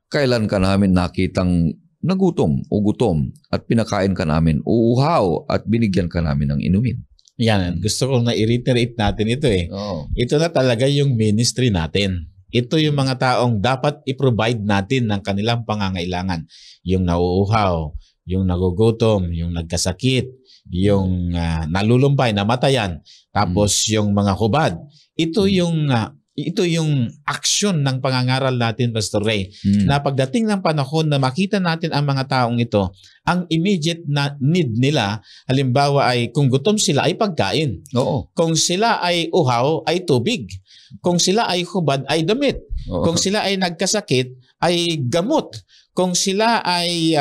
kailan ka namin nakitang nagutom o gutom at pinakain ka namin, uuhaw at binigyan ka namin ng inumin. Yan, gusto kong na-reiterate natin ito eh. Oh. Ito na talaga yung ministry natin. Ito yung mga taong dapat i-provide natin ng kanilang pangangailangan. Yung nauuhaw, yung nagugutom, yung nagkasakit, yung nalulumbay, namatayan, tapos yung mga hubad. Ito yung aksyon ng pangangaral natin, Pastor Ray, na pagdating ng panahon na makita natin ang mga taong ito, ang immediate na need nila, halimbawa ay kung gutom sila ay pagkain. Oo. Kung sila ay uhaw ay tubig. Kung sila ay hubad ay damit. Oo. Kung sila ay nagkasakit ay gamot. Kung sila ay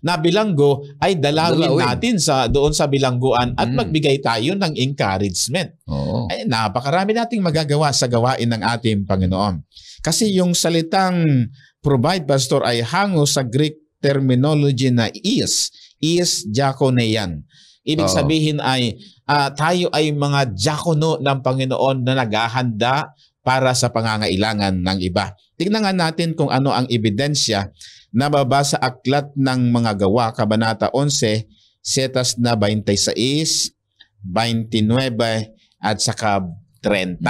nabilanggo ay dalawin natin doon sa bilangguan at magbigay tayo ng encouragement. Oo. Ay, napakarami nating magagawa sa gawain ng ating Panginoon. Kasi yung salitang provide, Pastor, ay hango sa Greek terminology na is diakonean. Ibig sabihin ay tayo ay mga diakono ng Panginoon na naghahanda para sa pangangailangan ng iba. Tingnan nga natin kung ano ang ebidensya na babasa aklat ng mga gawa, Kabanata 11, setas na 26, 29 at saka 30.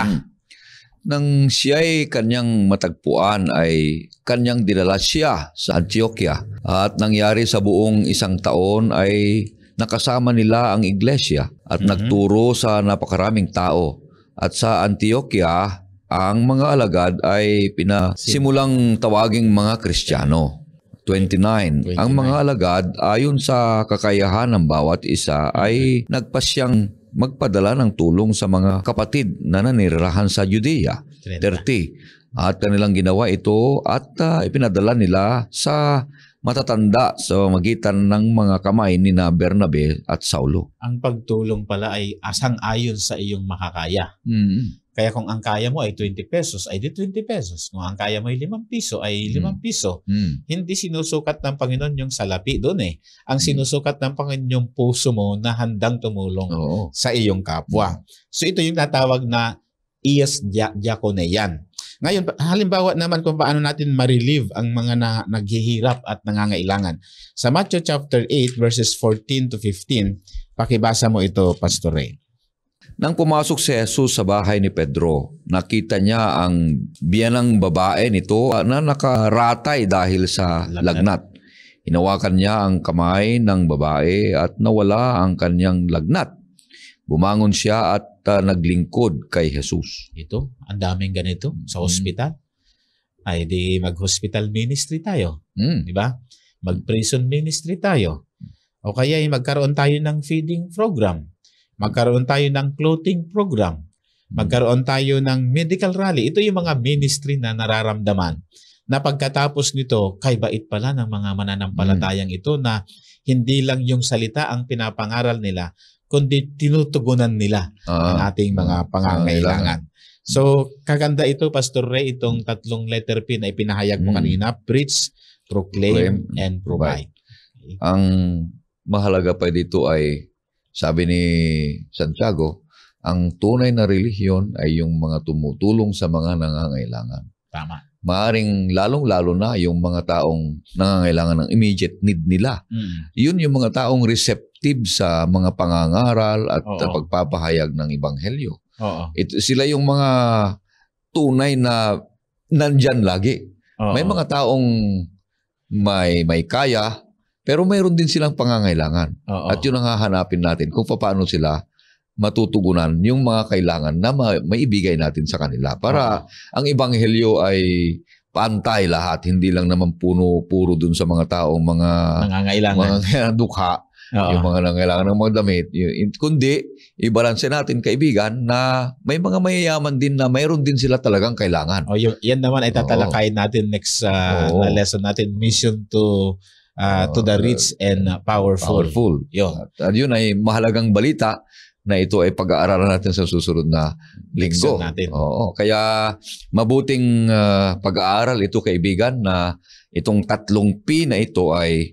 Nang siya'y kanyang matagpuan ay kanyang dinala siya sa Antioquia at nangyari sa buong 1 taon ay nakasama nila ang iglesia at nagturo sa napakaraming tao. At sa Antioquia, ang mga alagad ay pinasimulang tawaging mga Kristiyano. 29. Ang mga alagad ayon sa kakayahan ng bawat isa ay nagpasyang magpadala ng tulong sa mga kapatid na nanirahan sa Judea. 30. At kanilang ginawa ito at ipinadala nila sa matatanda sa magitan ng mga kamay ni Bernabe at Saulo. Ang pagtulong pala ay asang-ayon sa iyong makakaya. Kaya kung ang kaya mo ay 20 pesos, ay di 20 pesos. Kung ang kaya mo ay 5 piso, ay 5 piso. Hindi sinusukat ng Panginoon yung salapi doon eh. Ang sinusukat ng Panginoon yung puso mo na handang tumulong sa iyong kapwa. So ito yung natawag na ias diakonean. Ngayon, halimbawa naman kung paano natin ma-relieve ang mga naghihirap at nangangailangan. Sa Matthew chapter 8 verses 14 to 15, pakibasa mo ito, Pastor Ray. Nang pumasok si Jesus sa bahay ni Pedro, nakita niya ang biyanang babae nito na nakaratay dahil sa lagnat. Hinawakan niya ang kamay ng babae at nawala ang kanyang lagnat. Bumangon siya at naglingkod kay Jesus. Ito, ang daming ganito sa hospital. Ay di mag-hospital ministry tayo. Di ba? Mag-prison ministry tayo. O kaya magkaroon tayo ng feeding program. Magkaroon tayo ng clothing program. Magkaroon tayo ng medical rally. Ito yung mga ministry na nararamdaman na pagkatapos nito, kay bait pala ng mga mananampalatayang ito na hindi lang yung salita ang pinapangaral nila, kundi tinutugunan nila ang ating mga pangangailangan. So, kaganda ito, Pastor Ray, itong 3 letter P na ipinahayag mo kanina, preach, proclaim, and provide. Ang mahalaga pa dito ay sabi ni Santiago, ang tunay na relihiyon ay yung mga tumutulong sa mga nangangailangan. Tama. Maaring lalong-lalo na yung mga taong nangangailangan ng immediate need nila. Yun yung mga taong receptive sa mga pangangaral at pagpapahayag ng ebanghelyo. Sila yung mga tunay na nandyan lagi. May mga taong may kaya, pero mayroon din silang pangangailangan. At yun ang hahanapin natin kung paano sila matutugunan yung mga kailangan na maibigay natin sa kanila. Para ang ebanghelyo ay pantay lahat. Hindi lang naman puro dun sa mga taong mga nangangailangan dukha. Yung mga nangangailangan ng mga damit. Kundi, ibalanse natin, kaibigan, na may mga mayayaman din na mayroon din sila talagang kailangan. Yan naman ay tatalakayin natin next na lesson natin, mission to to the rich and powerful. Yun. At yun ay mahalagang balita na ito ay pag-aaralan natin sa susunod na linggo. Oo. Kaya mabuting pag-aaral ito, kaibigan, na itong 3 P na ito ay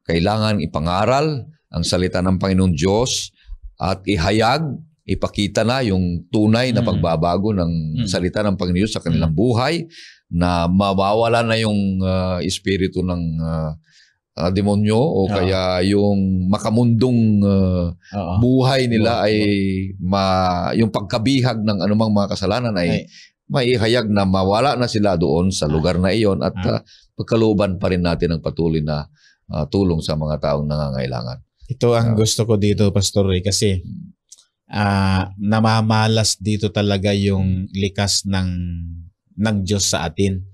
kailangan ipangaral ang salita ng Panginoong Diyos at ihayag, ipakita na yung tunay na pagbabago ng salita ng Panginoon sa kanilang buhay, na mawawala na yung espiritu ng demonyo o kaya yung makamundong buhay nila ay yung pagkabihag ng anumang mga kasalanan ay maihayag na mawala na sila doon sa lugar na iyon at pagkalooban pa rin natin ang patuloy na tulong sa mga taong nangangailangan. Ito ang gusto ko dito, Pastor Ray, kasi namamalas dito talaga yung likas ng Diyos sa atin.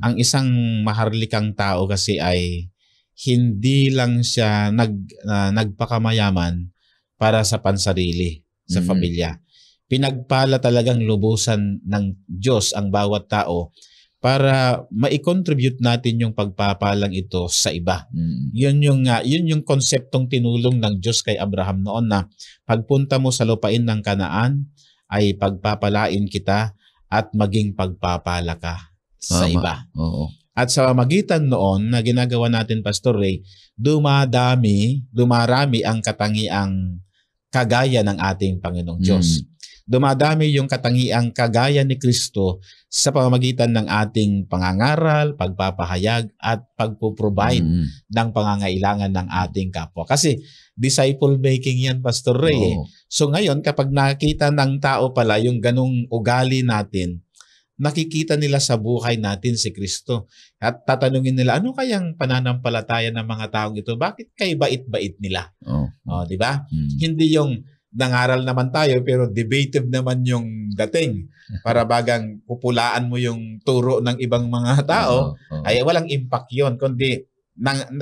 Ang isang maharlikang tao kasi ay hindi lang siya nagpakamayaman para sa pansarili, sa pamilya. Pinagpala talagang lubusan ng Diyos ang bawat tao para ma-contribute natin yung pagpapalang ito sa iba. Yun yung konseptong tinulong ng Diyos kay Abraham noon, na pagpunta mo sa lupain ng Kanaan ay pagpapalain kita at maging pagpapala ka sa iba. Oo. At sa magitan noon na ginagawa natin, Pastor Ray, dumarami ang katangiang kagaya ng ating Panginoong Diyos. Dumadami yung katangiang kagaya ni Kristo sa pamamagitan ng ating pangangaral, pagpapahayag, at pagpo-provide ng pangangailangan ng ating kapwa. Kasi disciple making yan, Pastor Ray. So ngayon, kapag nakita ng tao pala yung ganong ugali natin, nakikita nila sa buhay natin si Kristo. At tatanungin nila, ano kayang pananampalataya ng mga taong ito? Bakit kay bait-bait nila? Di ba? Hindi yung nangaral naman tayo pero debative naman yung dating. Para bagang pupulaan mo yung turo ng ibang mga tao, ay walang impact yun. Kundi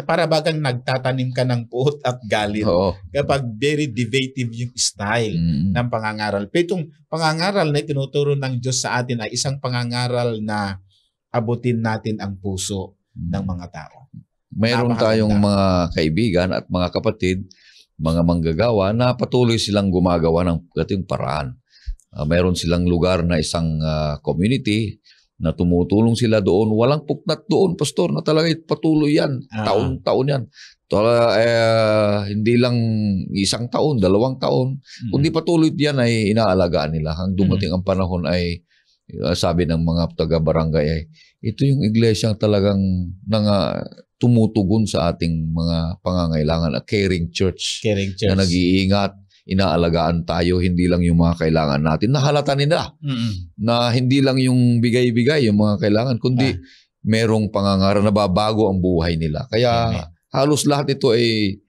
para bagang nagtatanim ka ng puot at galit kapag very debative yung style ng pangangaral. Pero itong pangangaral na tinuturo ng Diyos sa atin ay isang pangangaral na abutin natin ang puso ng mga tao. Mayroon tayong mga kaibigan at mga kapatid, mga manggagawa na patuloy silang gumagawa ng gating paraan. Mayroon silang lugar na isang community na tumutulong sila doon. Walang puknat doon, Pastor, na talaga patuloy yan. Taon-taon yan. Hindi lang 1 taon, 2 taon. Kundi patuloy yan ay inaalagaan nila. Hanggang dumating ang panahon ay sabi ng mga taga-barangay ay ito yung iglesyang talagang tumutugon sa ating mga pangangailangan. A caring church. Na nag-iingat. Inaalagaan tayo, hindi lang yung mga kailangan natin. Nahalata nila na hindi lang yung bigay-bigay yung mga kailangan, kundi merong pangangaral na babago ang buhay nila. Kaya halos lahat ito ay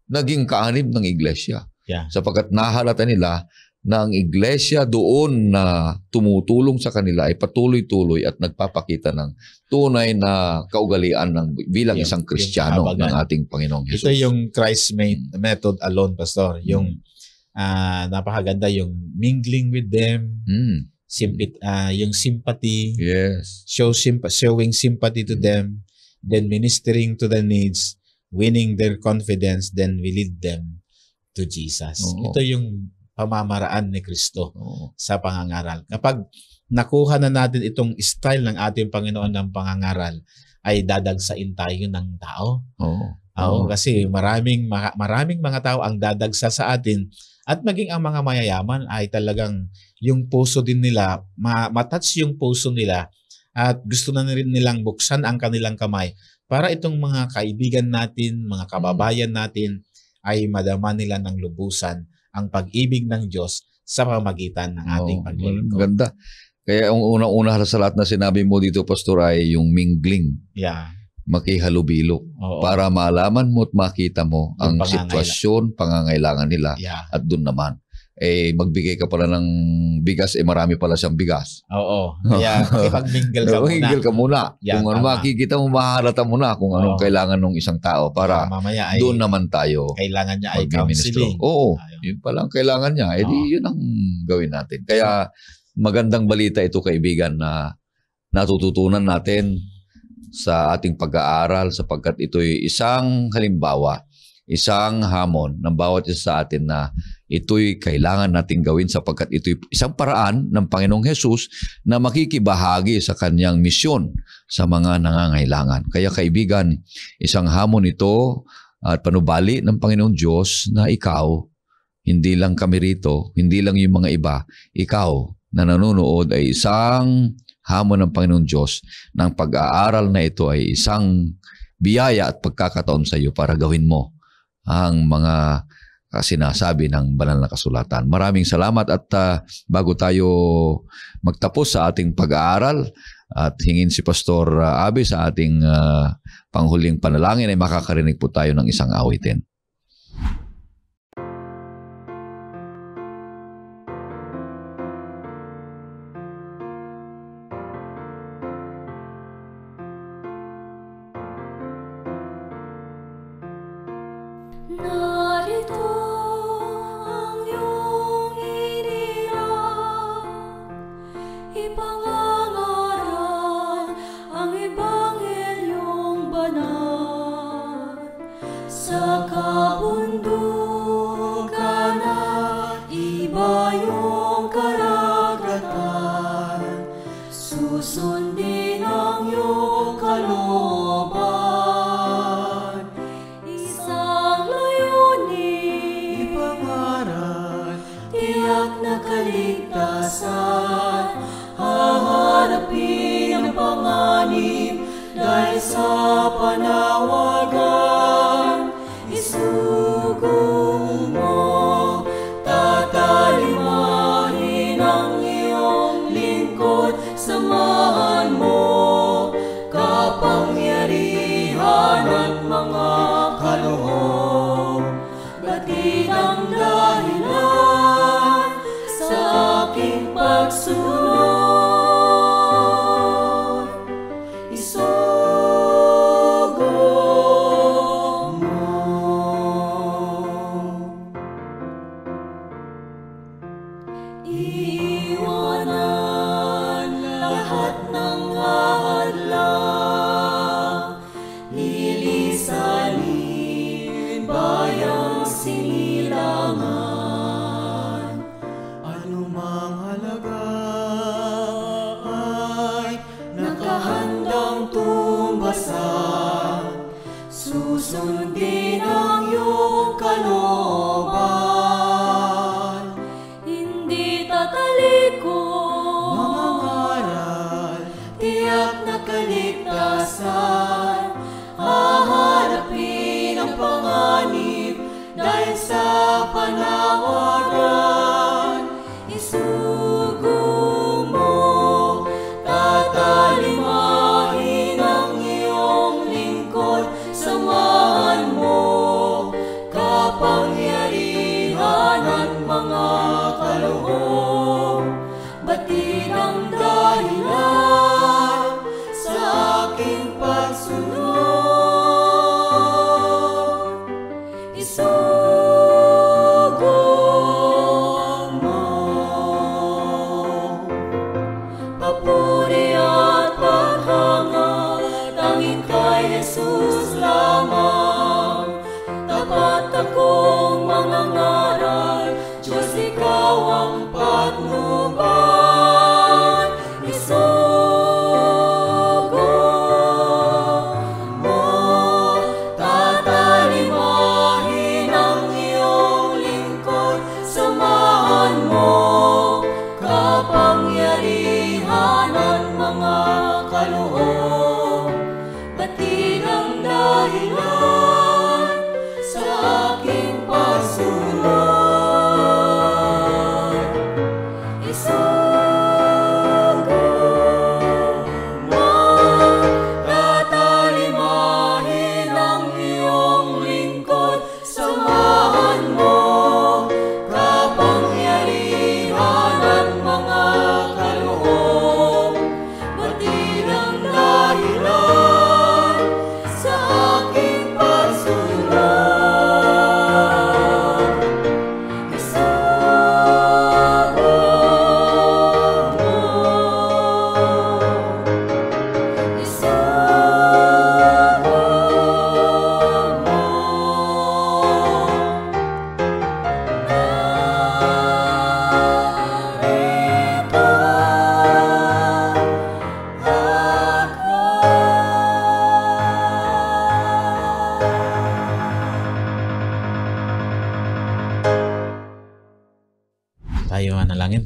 naging kaanib ng iglesia. Sapagkat nahalata nila na ang iglesia doon na tumutulong sa kanila ay patuloy-tuloy at nagpapakita ng tunay na kaugalian bilang isang Kristiyano ng ating Panginoong Jesus. Ito yung Christ method alone, Pastor. Yung napakaganda yung mingling with them, yung sympathy, showing sympathy to them, then ministering to the needs, winning their confidence, then we lead them to Jesus. Ito yung pamamaraan ni Kristo sa pangangaral. Kapag nakuha na natin itong style ng ating Panginoon ng pangangaral, ay dadagsain tayo ng tao. Kasi maraming mga tao ang dadagsa sa atin. At maging ang mga mayayaman ay talagang yung puso din nila, matouch yung puso nila at gusto na rin nilang buksan ang kanilang kamay para itong mga kaibigan natin, mga kababayan natin ay madama nila ng lubusan ang pag-ibig ng Diyos sa pamamagitan ng ating paglilingkod. Ganda. Kaya ang unang-una sa lahat na sinabi mo dito, Pastor, ay yung mingling. Makihalubilo para malaman mo at makita mo ang sitwasyon, pangangailangan nila at doon naman. Magbigay ka pala ng bigas, marami pala siyang bigas. Kaya ipag-mingle ka muna. Mingle ka muna. Kung ano makikita mo, mahalata mo na kung anong kailangan ng isang tao para doon naman tayo. Kailangan niya ay counseling. Yun pala ang kailangan niya. Yun ang gawin natin. Kaya magandang balita ito, kaibigan, na natututunan natin sa ating pag-aaral sapagkat ito'y isang halimbawa, isang hamon ng bawat isa sa atin na ito'y kailangan nating gawin sapagkat ito'y isang paraan ng Panginoong Hesus na makikibahagi sa kanyang misyon sa mga nangangailangan. Kaya kaibigan, isang hamon ito at panubali ng Panginoong Diyos na ikaw, hindi lang kami rito, hindi lang yung mga iba, ikaw na nanonood ay isang hamon ng Panginoong Diyos ng pag-aaral na ito ay isang biyaya at pagkakataon sa iyo para gawin mo ang mga sinasabi ng banal na kasulatan. Maraming salamat at bago tayo magtapos sa ating pag-aaral at hingin si Pastor Abi sa ating panghuling panalangin ay makakarinig po tayo ng isang awitin. Narito ang iyong inirang, ipangangaral ang Ebanghelyong banal. Sa kabundukan at iba yung karagatan, susundin ang iyong kalooban. Kaligtasan, haharapin ang panganib dahil sa panawagan. Isugo mo, tatalimahin ang iyong lingkod, samahan mo kapangyarihan at mga kaloob. Batid ang dahilan sa aking pagsunod, isugo mo. Iiwanan lahat ng hadlang, lilisanin bayang sinilangan. Anumang halaga ay nakahandang tumbasan, susundin ang iyong kalooban. Hindi tatalikod, mangangaral, tiyak na kaligtasan, haharapin ang panganib dahil sa panawagan. Isugo mo, tatalimahin ang iyong lingkod, samahan mo kapangyarihan at mga kaloob. Batid ang dahilan sa aking pagsunod, isugo mo. Papuri at paghanga tanging kay Jesus lamang. Tapat akong mangangaral, Diyos ikaw ang patnubay. Isugo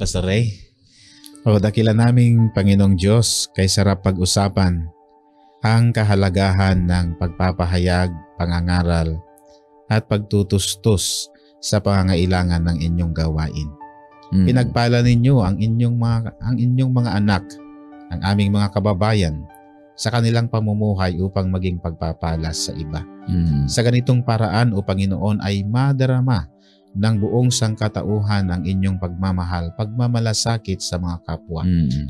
Pastor Ray. Dakila naming Panginoong Diyos, kay sarap pag-usapan ang kahalagahan ng pagpapahayag, pangangaral, at pagtutustos sa pangangailangan ng inyong gawain. Pinagpala ninyo ang inyong mga anak, ang aming mga kababayan, sa kanilang pamumuhay upang maging pagpapala sa iba. Sa ganitong paraan, O Panginoon, ay madarama ng buong sangkatauhan ang inyong pagmamahal, pagmamalasakit sa mga kapwa.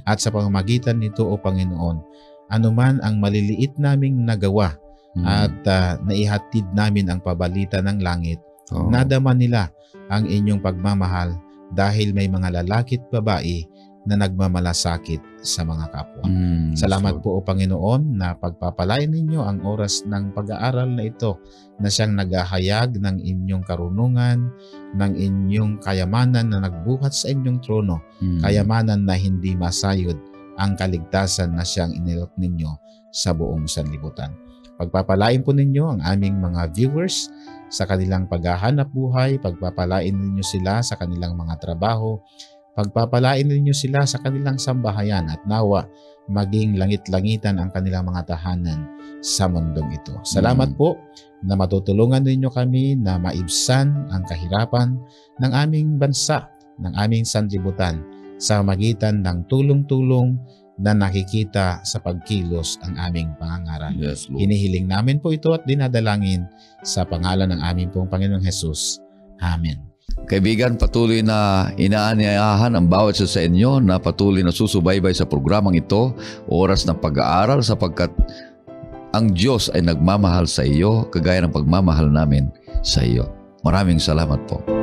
At sa pamamagitan nito, O Panginoon, anuman ang maliliit naming nagawa at naihatid namin ang pabalita ng langit, nadama nila ang inyong pagmamahal dahil may mga lalaki't babae na nagmamalasakit sa mga kapwa. Salamat po, O Panginoon, na pagpapalain ninyo ang oras ng pag-aaral na ito na siyang naghahayag ng inyong karunungan, ng inyong kayamanan na nagbuhat sa inyong trono, kayamanan na hindi masayod, ang kaligtasan na siyang inilok ninyo sa buong sanlibutan. Pagpapalain po ninyo ang aming mga viewers sa kanilang paghahanap buhay, pagpapalain ninyo sila sa kanilang mga trabaho, pagpapalain ninyo sila sa kanilang sambahayan at nawa maging langit-langitan ang kanilang mga tahanan sa mundong ito. Salamat po na matutulungan ninyo kami na maibsan ang kahirapan ng aming bansa, ng aming sanlibutan sa magitan ng tulong-tulong na nakikita sa pagkilos ang aming pangangaral. Yes, Lord. Hinihiling namin po ito at dinadalangin sa pangalan ng aming pong Panginoong Jesus. Amen. Kaibigan, patuloy na inaanyayahan ang bawat isa sa inyo na patuloy na susubaybay sa programang ito, oras ng pag-aaral, sapagkat ang Diyos ay nagmamahal sa iyo, kagaya ng pagmamahal namin sa iyo. Maraming salamat po.